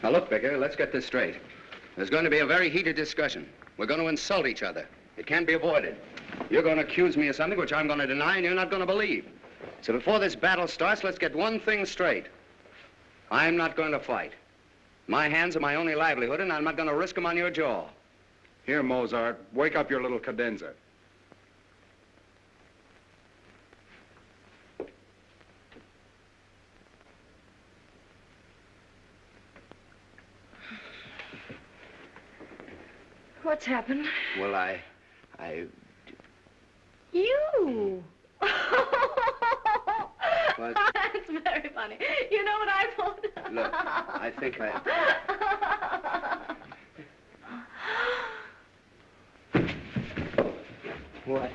Now, look, Baker, let's get this straight. There's going to be a very heated discussion. We're going to insult each other. It can't be avoided. You're going to accuse me of something which I'm going to deny and you're not going to believe. So before this battle starts, let's get one thing straight. I'm not going to fight. My hands are my only livelihood, and I'm not going to risk them on your jaw. Here, Mozart, wake up your little cadenza. What's happened? Well, I... You! What? That's very funny. You know what I thought? Look, I think I... What?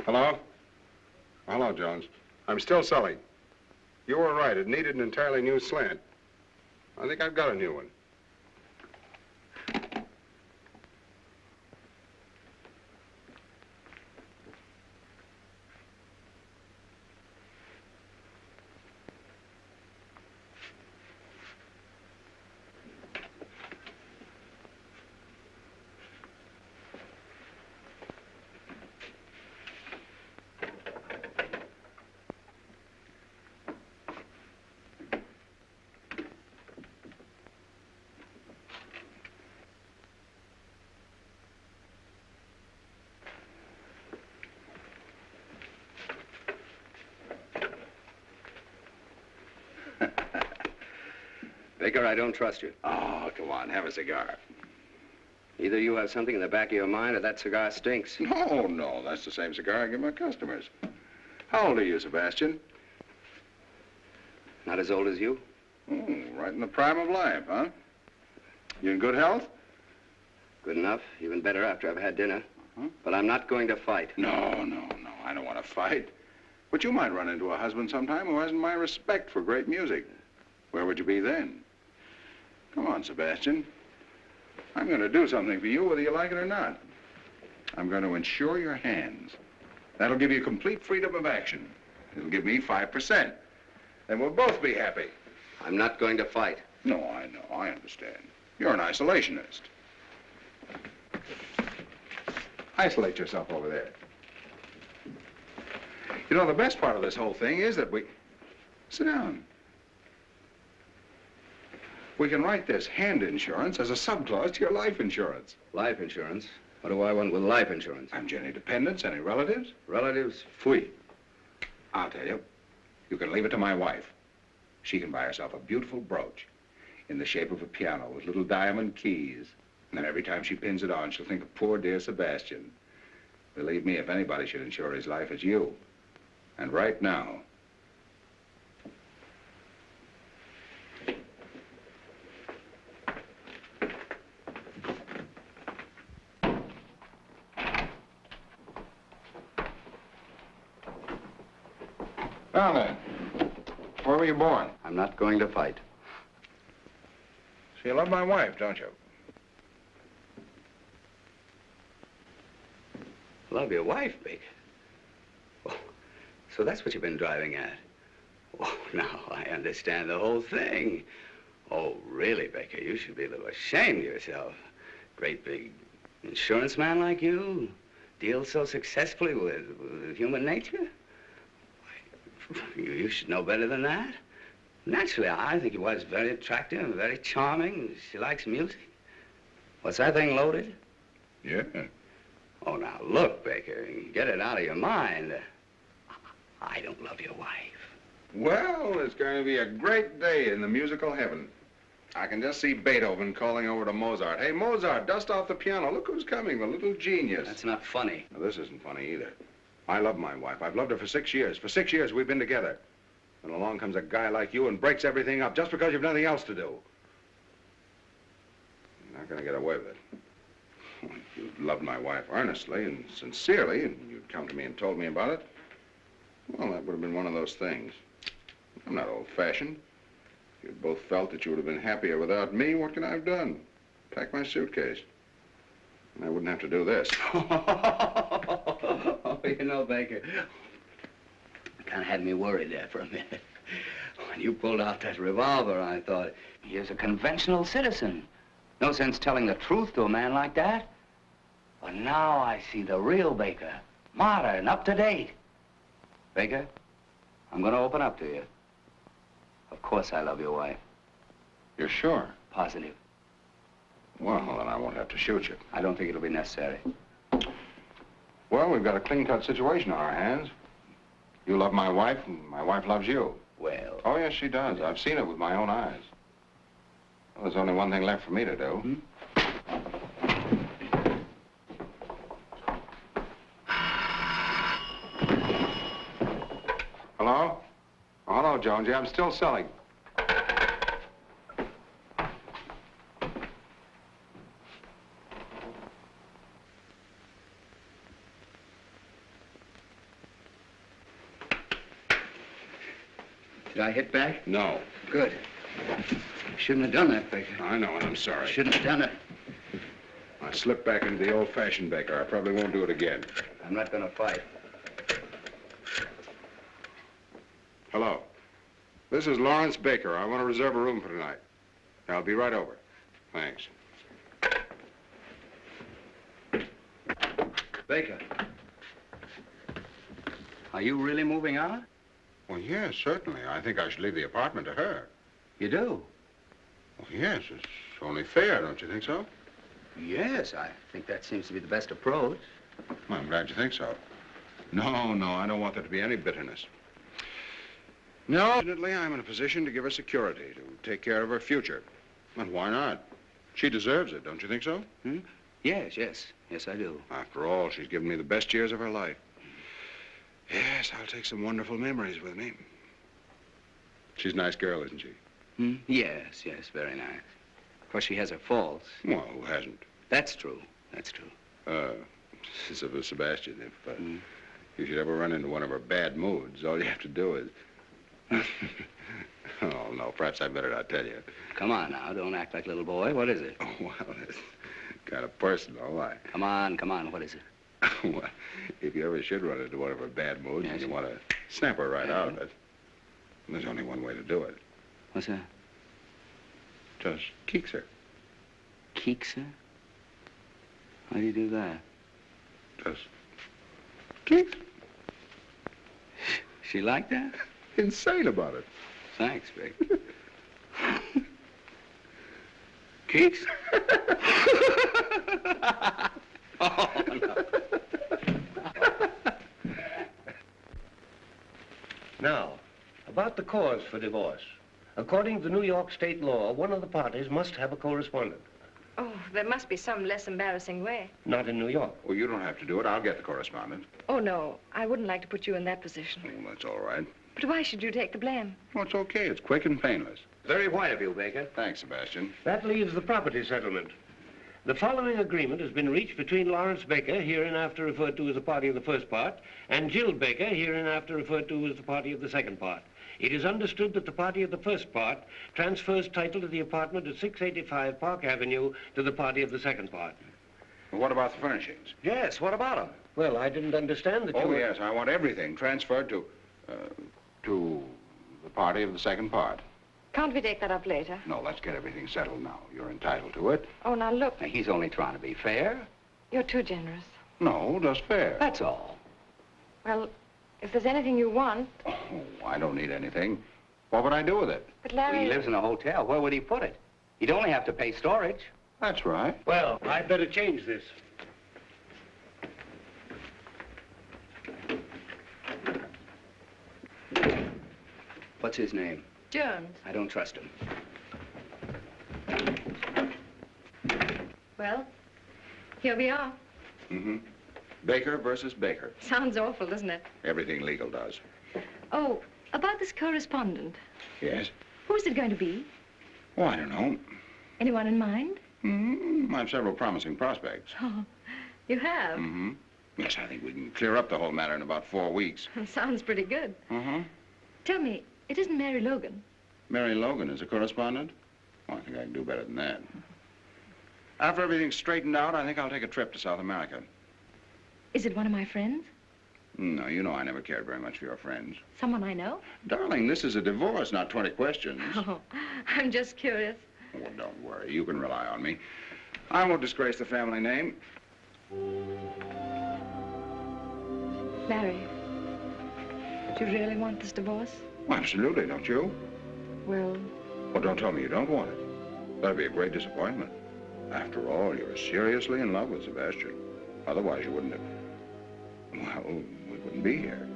Hello? Hello, Jones. I'm still selling. You were right. It needed an entirely new slant. I think I've got a new one. Baker, I don't trust you. Oh, come on, have a cigar. Either you have something in the back of your mind or that cigar stinks. No, no, that's the same cigar I give my customers. How old are you, Sebastian? Not as old as you? Oh, right in the prime of life, huh? You in good health? Good enough. Even better after I've had dinner. But I'm not going to fight. No, no, no, I don't want to fight. But you might run into a husband sometime who hasn't my respect for great music. Where would you be then? Come on, Sebastian. I'm going to do something for you whether you like it or not. I'm going to insure your hands. That'll give you complete freedom of action. It'll give me 5%. Then we'll both be happy. I'm not going to fight. No, I know. I understand. You're an isolationist. Isolate yourself over there. You know, the best part of this whole thing is that we... Sit down. We can write this hand insurance as a subclause to your life insurance. Life insurance? What do I want with life insurance? Haven't you any dependents, any relatives? Relatives? Fui. I'll tell you. You can leave it to my wife. She can buy herself a beautiful brooch in the shape of a piano with little diamond keys. And then every time she pins it on, she'll think of poor dear Sebastian. Believe me, if anybody should insure his life, it's you. And right now... Now then, where were you born? I'm not going to fight. So you love my wife, don't you? Love your wife, Baker? Oh, so that's what you've been driving at. Oh, now I understand the whole thing. Oh, really, Baker, you should be a little ashamed of yourself. Great big insurance man like you deals so successfully with human nature. You should know better than that. Naturally, I think your wife's very attractive and very charming. She likes music. What's that thing loaded? Yeah. Oh, now, look, Baker, get it out of your mind. I don't love your wife. Well, it's going to be a great day in the musical heaven. I can just see Beethoven calling over to Mozart. Hey, Mozart, dust off the piano. Look who's coming, the little genius. That's not funny. Now, this isn't funny either. I love my wife. I've loved her for 6 years. For 6 years, we've been together. And along comes a guy like you and breaks everything up just because you've nothing else to do. You're not going to get away with it. If you'd loved my wife earnestly and sincerely, and you'd come to me and told me about it, well, that would have been one of those things. I'm not old-fashioned. If you'd both felt that you would have been happier without me, what can I have done? Pack my suitcase. And I wouldn't have to do this. Oh, you know, Baker, it kind of had me worried there for a minute. When you pulled out that revolver, I thought, here's a conventional citizen. No sense telling the truth to a man like that. But now I see the real Baker, modern, up to date. Baker, I'm going to open up to you. Of course I love your wife. You're sure? Positive. Well, then I won't have to shoot you. I don't think it'll be necessary. Well, we've got a clean-cut situation on our hands. You love my wife, and my wife loves you. Well... Oh, yes, she does. I've seen it with my own eyes. Well, there's only one thing left for me to do. Hmm? Hello? Oh, hello, Jonesy. I'm still selling. Did I hit back? No. Good. Shouldn't have done that, Baker. I know, and I'm sorry. Shouldn't have done it. I slipped back into the old-fashioned Baker. I probably won't do it again. I'm not going to fight. Hello. This is Lawrence Baker. I want to reserve a room for tonight. I'll be right over. Thanks. Baker. Are you really moving out? Well, yes, certainly. I think I should leave the apartment to her. You do? Well, yes, it's only fair, don't you think so? Yes, I think that seems to be the best approach. Well, I'm glad you think so. No, I don't want there to be any bitterness. No, fortunately, I'm in a position to give her security, to take care of her future. And why not? She deserves it, don't you think so? Hmm? Yes, I do. After all, she's given me the best years of her life. Yes, I'll take some wonderful memories with me. She's a nice girl, isn't she? Hmm? Yes, very nice. Of course, she has her faults. Well, who hasn't? That's true. Sebastian, if you should ever run into one of her bad moods, all you have to do is... Oh, no, perhaps I better not tell you. Come on now, don't act like a little boy. What is it? Oh, well, it's kind of personal. Why? Come on, what is it? Well, if you ever should run into one of her bad moods and you want to snap her right out, There's only one way to do it. What's that? Just keeks her. Keeks her? How do you do that? Just keeks. She like that? Insane about it. Thanks, Baker. Keeks? Oh, no. Now, about the cause for divorce. According to New York state law, one of the parties must have a correspondent. Oh, there must be some less embarrassing way. Not in New York. Well, you don't have to do it. I'll get the correspondent. Oh, no. I wouldn't like to put you in that position. Well, that's all right. But why should you take the blame? Well, it's okay. It's quick and painless. Very white of you, Baker. Thanks, Sebastian. That leaves the property settlement. The following agreement has been reached between Lawrence Baker, hereinafter referred to as the party of the first part, and Jill Baker, hereinafter referred to as the party of the second part. It is understood that the party of the first part transfers title to the apartment at 685 Park Avenue to the party of the second part. Well, what about the furnishings? Yes, what about them? Well, I didn't understand that you Oh, were... yes, I want everything transferred to the party of the second part. Can't we take that up later? No, let's get everything settled now. You're entitled to it. Oh, now look. Now, he's only trying to be fair. You're too generous. No, just fair. That's all. Well, if there's anything you want... Oh, I don't need anything. What would I do with it? But Larry... He lives in a hotel. Where would he put it? He'd only have to pay storage. That's right. Well, I'd better change this. What's his name? Jones. I don't trust him. Well, here we are. Mm-hmm. Baker versus Baker. Sounds awful, doesn't it? Everything legal does. Oh, about this correspondent. Yes? Who's it going to be? Oh, I don't know. Anyone in mind? Mm-hmm. I have several promising prospects. Oh, you have? Mm-hmm. Yes, I think we can clear up the whole matter in about 4 weeks. Sounds pretty good. Mm-hmm. Tell me, it isn't Mary Logan. Mary Logan is a correspondent? Well, I think I can do better than that. After everything's straightened out, I think I'll take a trip to South America. Is it one of my friends? No, you know I never cared very much for your friends. Someone I know? Darling, this is a divorce, not 20 questions. Oh, I'm just curious. Well, don't worry. You can rely on me. I won't disgrace the family name. Larry, do you really want this divorce? Well, absolutely, don't you? Well... Well, don't tell me you don't want it. That'd be a great disappointment. After all, you're seriously in love with Sebastian. Otherwise, you wouldn't have... Well, we wouldn't be here.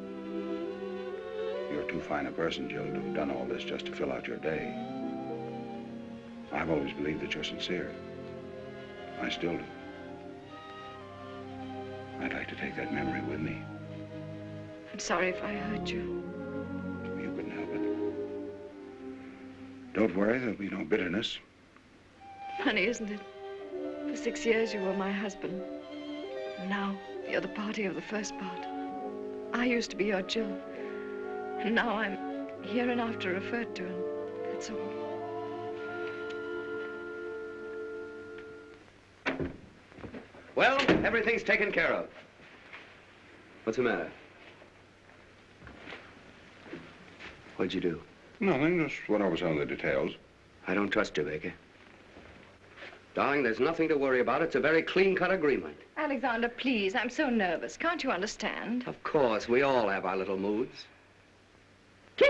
You're too fine a person, Jill, to have done all this just to fill out your day. I've always believed that you're sincere. I still do. I'd like to take that memory with me. I'm sorry if I hurt you. You couldn't help it. Don't worry, there'll be no bitterness. Funny, isn't it? For 6 years, you were my husband. And now, you're the party of the first part. I used to be your Jill. And now I'm hereinafter referred to, and that's all. Well, everything's taken care of. What's the matter? What'd you do? Nothing, just went over some of the details. I don't trust you, Baker. Darling, there's nothing to worry about. It's a very clean-cut agreement. Alexander, please, I'm so nervous. Can't you understand? Of course, we all have our little moods. Keith!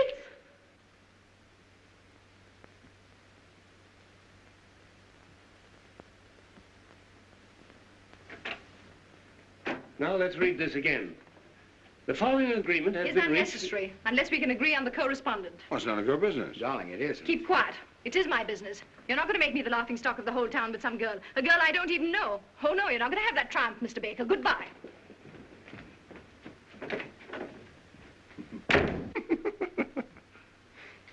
Now let's read this again. The following agreement has It's been reached... unnecessary, unless we can agree on the correspondent. Well, it's none of your business. Darling, it isn't. Keep quiet. It is my business. You're not going to make me the laughingstock of the whole town with some girl. A girl I don't even know. Oh, no, you're not going to have that triumph, Mr. Baker. Goodbye.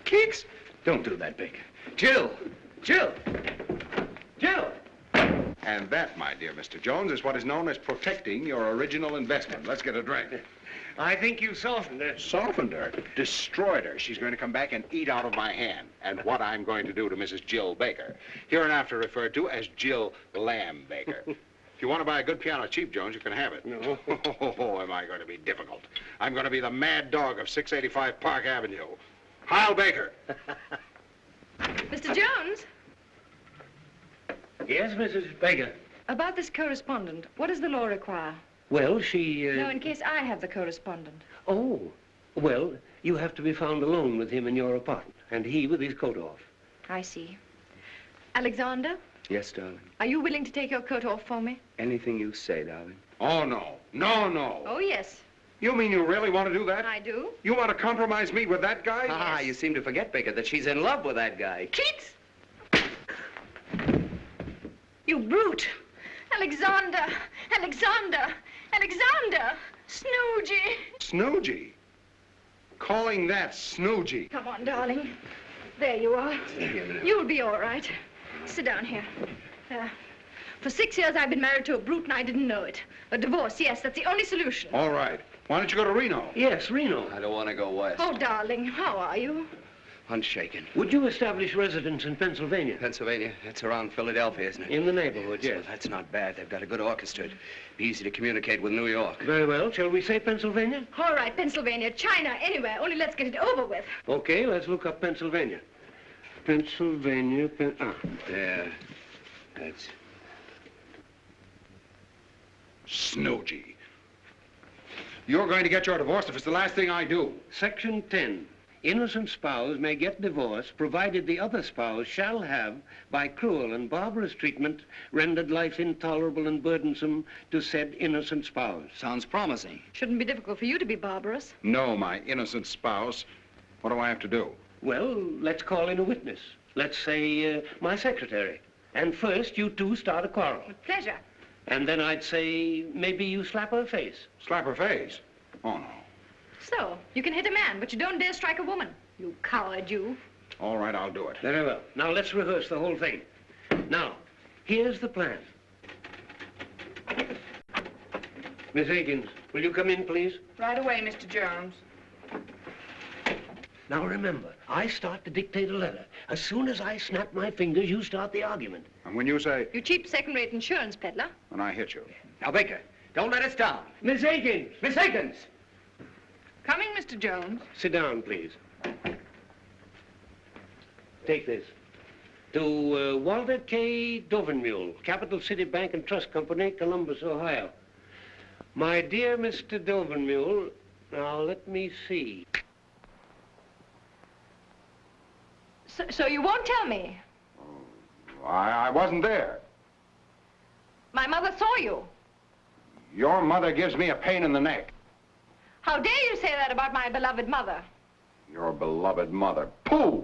Keeks? Don't do that, Baker. Jill! Jill! Jill! And that, my dear Mr. Jones, is what is known as protecting your original investment. Let's get a drink. I think you softened her. Softened her, destroyed her. She's going to come back and eat out of my hand. And what I'm going to do to Mrs. Jill Baker, hereinafter referred to as Jill Lamb Baker. If you want to buy a good piano cheap, Jones, you can have it. No. Oh, am I going to be difficult. I'm going to be the mad dog of 685 Park Avenue. Heil Baker. Mr. Jones, Yes, Mrs. Baker. about this correspondent, what does the law require? Well, she... No, in case I have the correspondent. Oh, well, you have to be found alone with him in your apartment, and he with his coat off. I see. Alexander, Yes, darling. are you willing to take your coat off for me? Anything you say, darling. Oh, no. No, no. Oh, yes, You mean you really want to do that? I do. You want to compromise me with that guy? Ah, you seem to forget, Baker, that she's in love with that guy. Keats! You brute! Alexander! Alexander! Alexander! Snoogey! Snoogey? Calling that Snoogey? Come on, darling. There you are. You'll be all right. Sit down here. For 6 years, I've been married to a brute, and I didn't know it. A divorce, yes, that's the only solution. All right. Why don't you go to Reno? Yes, Reno. I don't want to go west. Oh, darling, how are you? Unshaken. Would you establish residence in Pennsylvania? Pennsylvania, that's around Philadelphia, isn't it? In the neighborhood, yes. Well, that's not bad. They've got a good orchestra. It'd be easy to communicate with New York. Very well. Shall we say Pennsylvania? All right, Pennsylvania, China, anywhere. Only let's get it over with. Okay, let's look up Pennsylvania. Pennsylvania, There. That's... Snoogey. You're going to get your divorce if it's the last thing I do. Section 10. Innocent spouse may get divorced provided the other spouse shall have, by cruel and barbarous treatment, rendered life intolerable and burdensome to said innocent spouse. Sounds promising. Shouldn't be difficult for you to be barbarous. No, my innocent spouse. What do I have to do? Well, let's call in a witness. Let's say my secretary. And first, you two start a quarrel. With pleasure. And then I'd say maybe you slap her face. Slap her face? Oh, no. So, you can hit a man, but you don't dare strike a woman. You coward, you. All right, I'll do it. Very well. Now, let's rehearse the whole thing. Now, here's the plan. Miss Higgins, will you come in, please? Right away, Mr. Jones. Now, remember, I start to dictate a letter. As soon as I snap my fingers, you start the argument. And when you say... You cheap second-rate insurance peddler. When I hit you. Now, Baker, don't let us down. Miss Higgins! Miss Higgins! Coming, Mr. Jones. Sit down, please. Take this. To Walter K. Dovenmule, Capital City Bank and Trust Company, Columbus, Ohio. My dear Mr. Dovenmule, now let me see. So you won't tell me? I wasn't there. My mother saw you. Your mother gives me a pain in the neck. How dare you say that about my beloved mother? Your beloved mother. Pooh!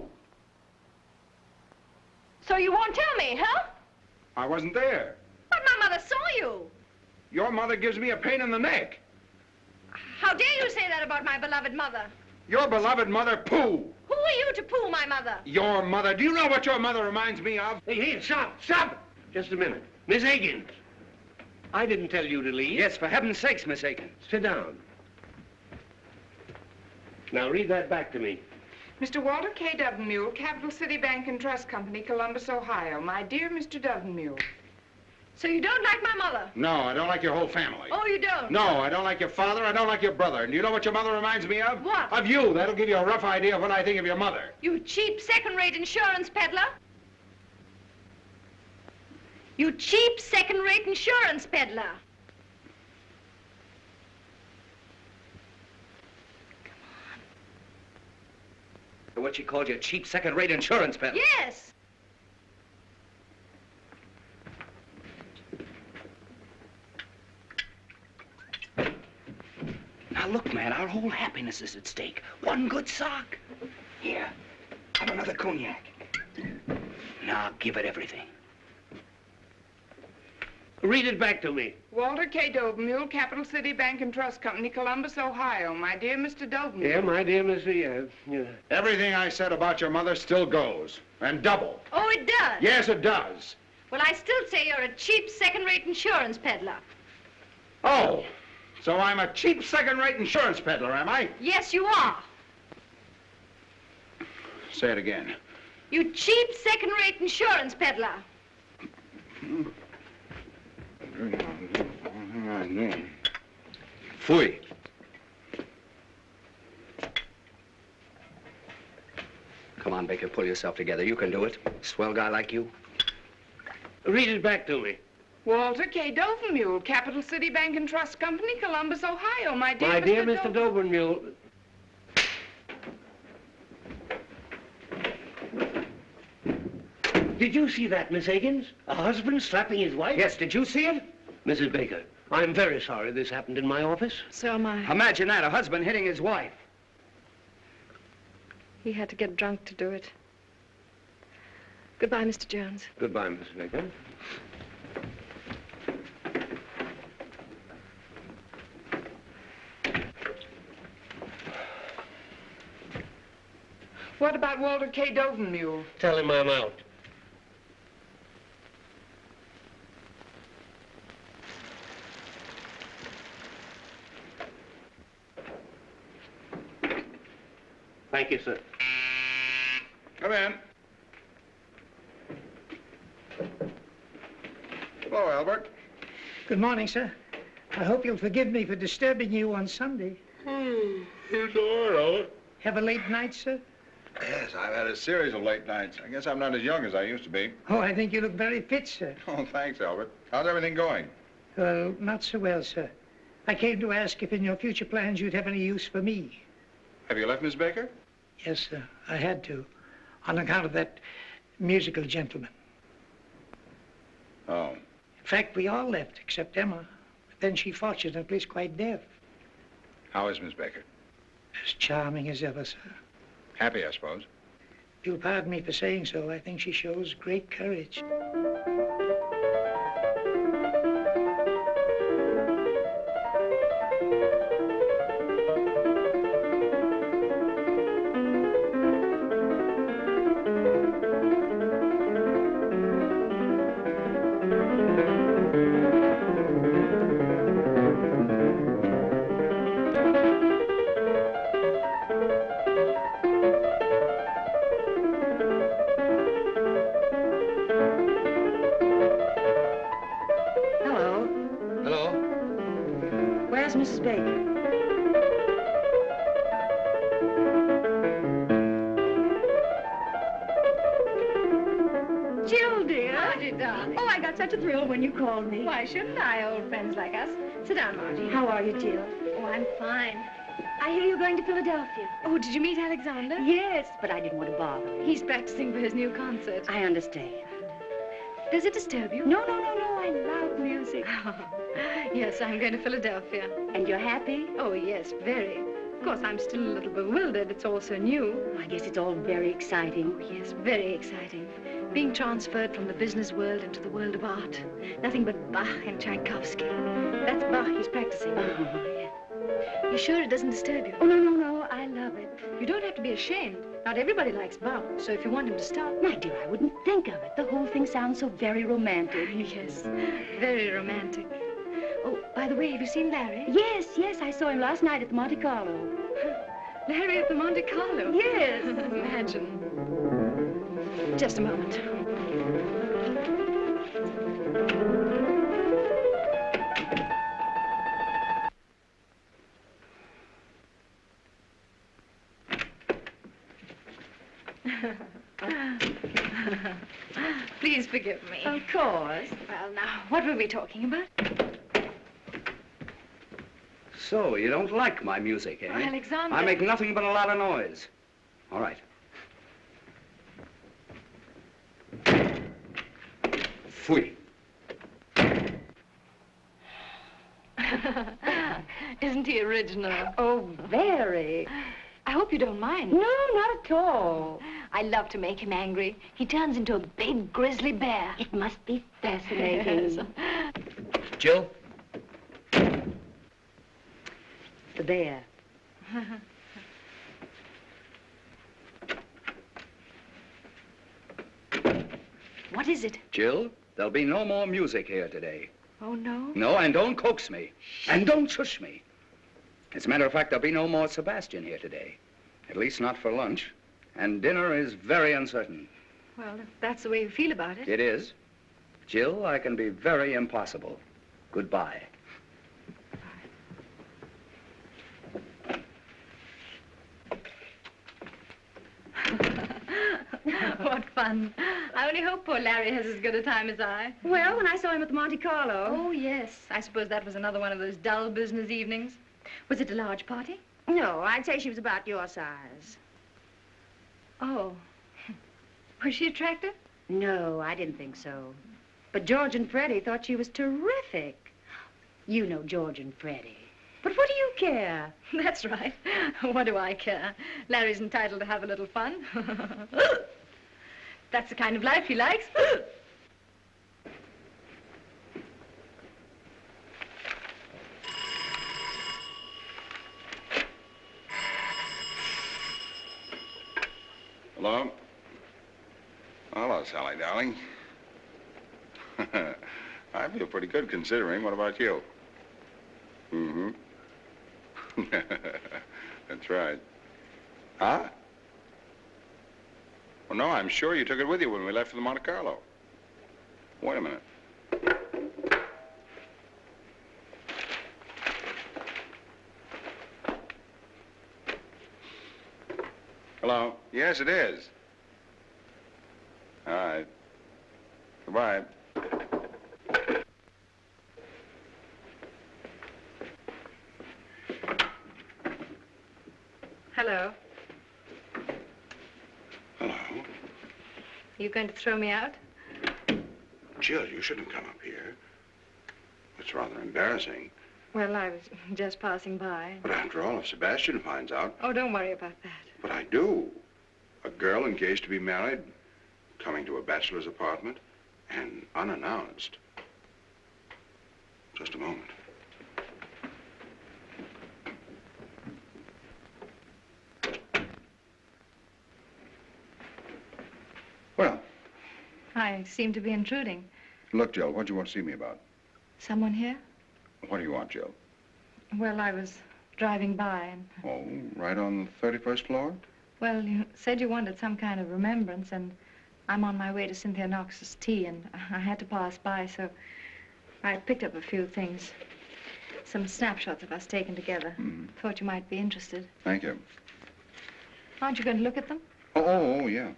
So you won't tell me, huh? I wasn't there. But my mother saw you. Your mother gives me a pain in the neck. How dare you say that about my beloved mother? Your beloved mother. Pooh! Who are you to poo my mother? Your mother. Do you know what your mother reminds me of? Hey, stop! Just a minute. Miss Higgins, I didn't tell you to leave. Yes, for heaven's sakes, Miss Higgins. Sit down. Now, read that back to me. Mr. Walter K. Dovenmule, Capital City Bank and Trust Company, Columbus, Ohio. My dear Mr. Dovenmule. So you don't like my mother? No, I don't like your whole family. Oh, you don't? No, I don't like your father, I don't like your brother. And do you know what your mother reminds me of? What? Of you. That'll give you a rough idea of what I think of your mother. You cheap second-rate insurance peddler. You cheap second-rate insurance peddler. What she called you, a cheap second-rate insurance peddler. Yes. Now, look, man, our whole happiness is at stake. One good sock. Here, have another cognac. Now, give it everything. Read it back to me. Walter K. Dovenmule, Capital City Bank and Trust Company, Columbus, Ohio. My dear Mr. Dovenmule. Yeah, my dear Mr. Everything I said about your mother still goes. And double. Oh, it does? Yes, it does. Well, I still say you're a cheap second-rate insurance peddler. Oh, so I'm a cheap second-rate insurance peddler, am I? Yes, you are. Say it again. You cheap second-rate insurance peddler. Fui. Come on, Baker, pull yourself together. You can do it. Swell guy like you. Read it back to me. Walter K. Dovenmule, Capital City Bank and Trust Company, Columbus, Ohio. My dear My dear Mr. Mr. Dovenmule. Did you see that, Miss Higgins? A husband slapping his wife? Yes, did you see it? Mrs. Baker, I'm very sorry this happened in my office. So am I. Imagine that, a husband hitting his wife. He had to get drunk to do it. Goodbye, Mr. Jones. Goodbye, Mrs. Baker. What about Walter K. Dovenmule? Tell him I'm out. Thank you, sir. Come in. Hello, Albert. Good morning, sir. I hope you'll forgive me for disturbing you on Sunday. It's all right, Albert. Have a late night, sir? Yes, I've had a series of late nights. I guess I'm not as young as I used to be. Oh, I think you look very fit, sir. Oh, thanks, Albert. How's everything going? Well, not so well, sir. I came to ask if in your future plans you'd have any use for me. Have you left Miss Baker? Yes, sir. I had to, on account of that musical gentleman. Oh. In fact, we all left, except Emma. But then she fortunately is quite deaf. How is Miss Baker? As charming as ever, sir. Happy, I suppose. If you'll pardon me for saying so, I think she shows great courage. Mrs. Baker. Jill, dear. Margie, darling. Oh, I got such a thrill when you called me. Why shouldn't I, old friends like us? Sit down, Margie. How are you, Jill? Oh, I'm fine. I hear you're going to Philadelphia. Oh, did you meet Alexander? Yes, but I didn't want to bother him. He's practicing for his new concert. I understand. Does it disturb you? No. I love music. Yes, I'm going to Philadelphia. And you're happy? Oh, yes, very. Of course, I'm still a little bewildered. It's all so new. I guess it's all very exciting. Oh, yes, very exciting. Being transferred from the business world into the world of art. Nothing but Bach and Tchaikovsky. That's Bach he's practicing. Oh, yeah. You sure it doesn't disturb you? Oh, no. I love it. You don't have to be ashamed. Not everybody likes Bach, so if you want him to stop... My dear, I wouldn't think of it. The whole thing sounds so very romantic. Yes, very romantic. Oh, by the way, have you seen Larry? Yes, I saw him last night at the Monte Carlo. Larry at the Monte Carlo? Yes. Imagine. Just a moment. Please forgive me. Of course. Well, now, what were we talking about? So, you don't like my music, eh? Oh, Alexander. I make nothing but a lot of noise. All right. Fui. Isn't he original? Oh, very. I hope you don't mind. No, not at all. I love to make him angry. He turns into a big grizzly bear. It must be fascinating. Yes. Jill? The bear. What is it? Jill, there'll be no more music here today. Oh, no? No, and don't coax me. And don't shush me. As a matter of fact, there'll be no more Sebastian here today. At least not for lunch. And dinner is very uncertain. Well, if that's the way you feel about it. It is. Jill, I can be very impossible. Goodbye. What fun. I only hope poor Larry has as good a time as I. Well, when I saw him at the Monte Carlo. Oh, yes. I suppose that was another one of those dull business evenings. Was it a large party? No, I'd say she was about your size. Oh. Was she attractive? No, I didn't think so. But George and Freddie thought she was terrific. You know George and Freddie. But what do you care? That's right. What do I care? Larry's entitled to have a little fun. That's the kind of life he likes. Hello? Hello, Sally, darling. I feel pretty good considering. What about you? Mm-hmm. That's right. Huh? Well, no, I'm sure you took it with you when we left for the Monte Carlo. Wait a minute. Hello? Yes, it is. All right. Goodbye. Hello. Hello. You going to throw me out? Jill, you shouldn't come up here. It's rather embarrassing. Well, I was just passing by. But after all, if Sebastian finds out... Oh, don't worry about that. But I do. A girl engaged to be married, coming to a bachelor's apartment, and unannounced. Just a moment. Well. I seem to be intruding. Look, Jill, what do you want to see me about? Someone here? What do you want, Jill? Well, I was driving by and... Oh, right on the 31st floor? Well, you said you wanted some kind of remembrance, and I'm on my way to Cynthia Knox's tea, and I had to pass by, so I picked up a few things. Some snapshots of us taken together. Thought you might be interested. Thank you. Aren't you going to look at them? Oh, yeah.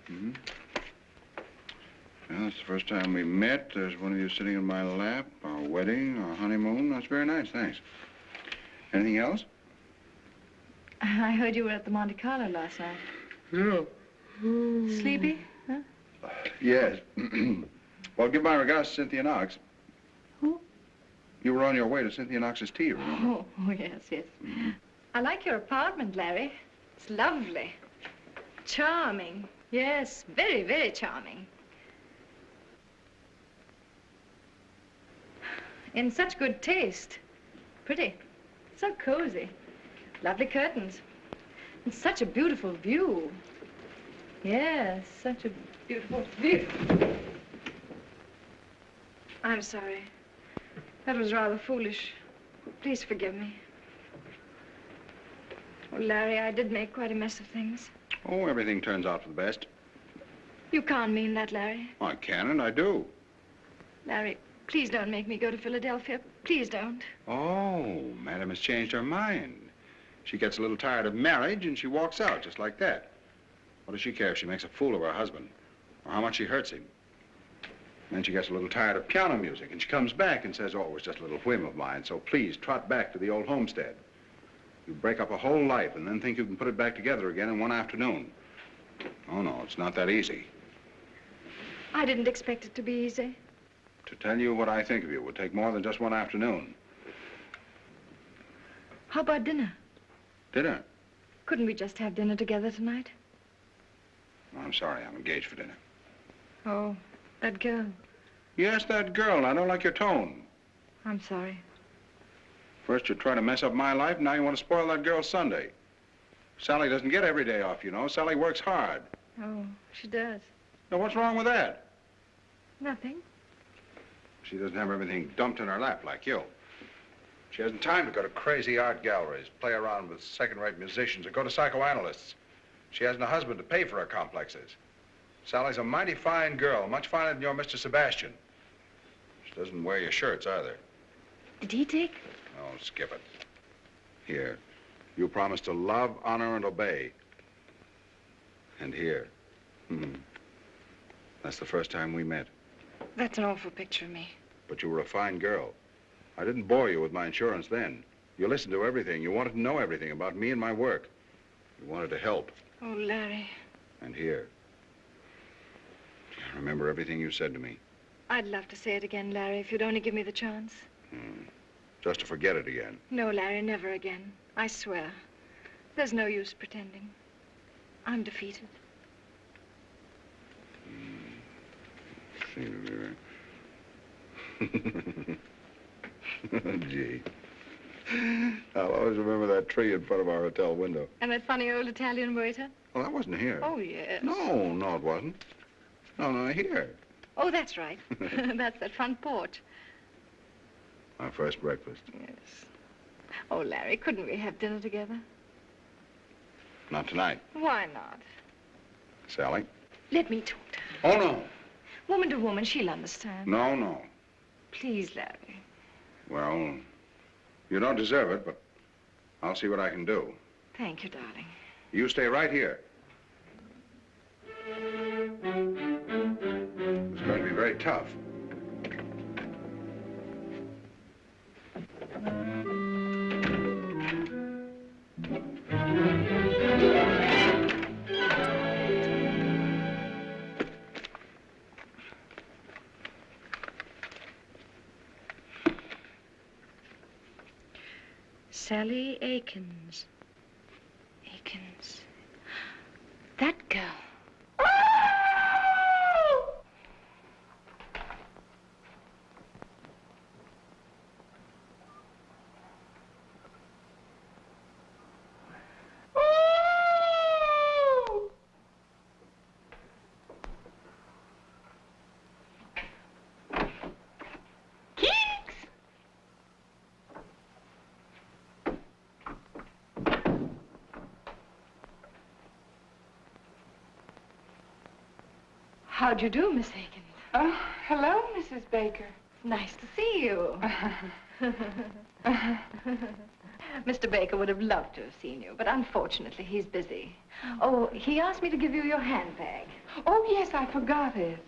Well, it's the first time we met. There's one of you sitting in my lap. Our wedding, our honeymoon. That's very nice, thanks. Anything else? I heard you were at the Monte Carlo last night. Yeah. Sleepy? Huh? Yes. Well, give my regards to Cynthia Knox. Who? You were on your way to Cynthia Knox's tea, remember? Oh, yes, yes. I like your apartment, Larry. It's lovely. Charming. Yes, very, very charming. In such good taste. Pretty. So cozy. Lovely curtains. And such a beautiful view. Yes, such a beautiful view. I'm sorry. That was rather foolish. Please forgive me. Oh, Larry, I did make quite a mess of things. Oh, everything turns out for the best. You can't mean that, Larry. I can and I do. Larry, please don't make me go to Philadelphia. Please don't. Oh, Madam has changed her mind. She gets a little tired of marriage and she walks out just like that. What does she care if she makes a fool of her husband or how much she hurts him? And then she gets a little tired of piano music and she comes back and says, oh, it was just a little whim of mine, so please trot back to the old homestead. You break up a whole life and then think you can put it back together again in one afternoon. Oh, no, it's not that easy. I didn't expect it to be easy. To tell you what I think of you would take more than just one afternoon. How about dinner? Dinner? Couldn't we just have dinner together tonight? Oh, I'm sorry, I'm engaged for dinner. Oh, that girl. Yes, that girl. I don't like your tone. I'm sorry. First you try to mess up my life, now you want to spoil that girl's Sunday. Sally doesn't get every day off, you know. Sally works hard. Oh, she does. Now, what's wrong with that? Nothing. She doesn't have everything dumped in her lap like you. She hasn't time to go to crazy art galleries, play around with second-rate musicians, or go to psychoanalysts. She hasn't a husband to pay for her complexes. Sally's a mighty fine girl, much finer than your Mr. Sebastian. She doesn't wear your shirts either. Did he take? Oh, skip it. Here, you promise to love, honor, and obey. And here, That's the first time we met. That's an awful picture of me. But you were a fine girl. I didn't bore you with my insurance then. You listened to everything. You wanted to know everything about me and my work. You wanted to help. Oh, Larry. And here. I remember everything you said to me. I'd love to say it again, Larry, if you'd only give me the chance. Just to forget it again. No, Larry, never again. I swear. There's no use pretending. I'm defeated. Gee. I'll always remember that tree in front of our hotel window. And that funny old Italian waiter? Well, that wasn't here. Oh, yes. No, it wasn't. No, here. Oh, that's right. That's that front porch. Our first breakfast. Yes. Oh, Larry, couldn't we have dinner together? Not tonight. Why not? Sally? Let me talk to her. Oh, no. Woman to woman, she'll understand. No. Please, Larry. Well, you don't deserve it, but I'll see what I can do. Thank you, darling. You stay right here. It's going to be very tough. Sally Akins. That girl. How'd you do, Miss Akins? Oh, hello, Mrs. Baker. Nice to see you. Mr. Baker would have loved to have seen you, but unfortunately he's busy. Oh, he asked me to give you your handbag. Oh, yes, I forgot it.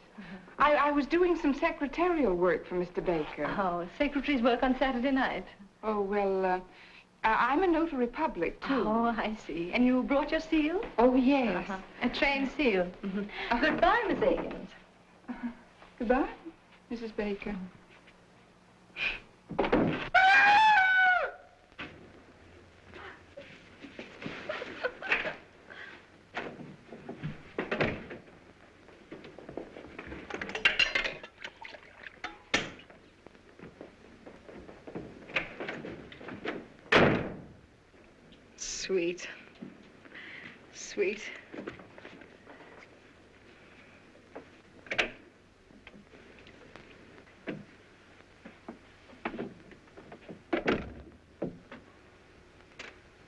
I was doing some secretarial work for Mr. Baker. Oh, secretaries work on Saturday night. Oh, well, I'm a notary public, too. Oh, I see. And you brought your seal? Oh, yes. A trained seal. Goodbye, Miss Akins. Goodbye, Mrs. Baker. Sweet. Sweet.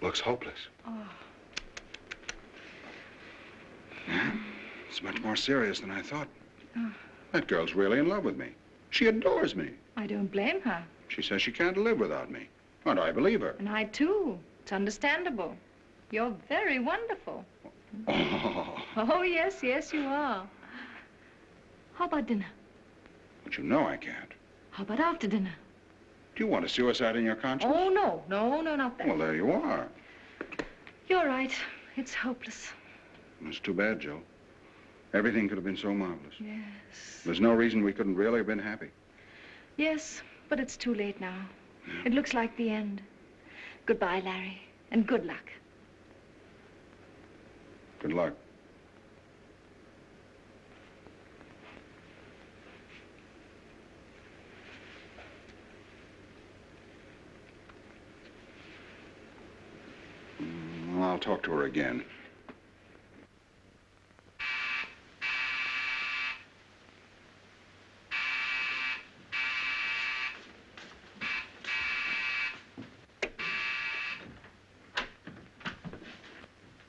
Looks hopeless. Oh. Yeah, it's much more serious than I thought. Oh. That girl's really in love with me. She adores me. I don't blame her. She says she can't live without me. And I believe her. And I, too. It's understandable. You're very wonderful. Oh, yes, you are. How about dinner? But you know I can't. How about after dinner? Do you want a suicide in your conscience? Oh, no, not that. Well, there you are. You're right. It's hopeless. It's too bad, Jill. Everything could have been so marvelous. Yes. There's no reason we couldn't really have been happy. Yes, but it's too late now. Yeah. It looks like the end. Goodbye, Larry, and good luck. Good luck. I'll talk to her again.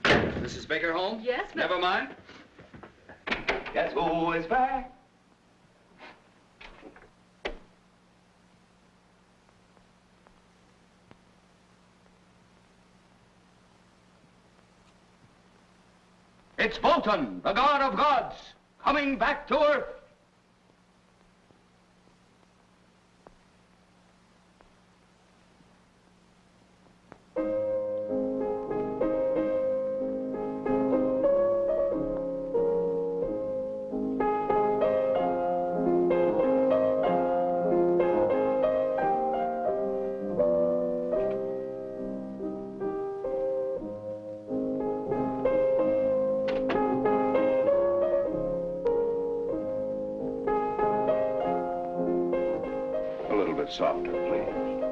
Mrs. Baker home? Yes, but... Never mind. Guess who is back? It's Wotan, the god of gods, coming back to Earth. A little bit softer, please.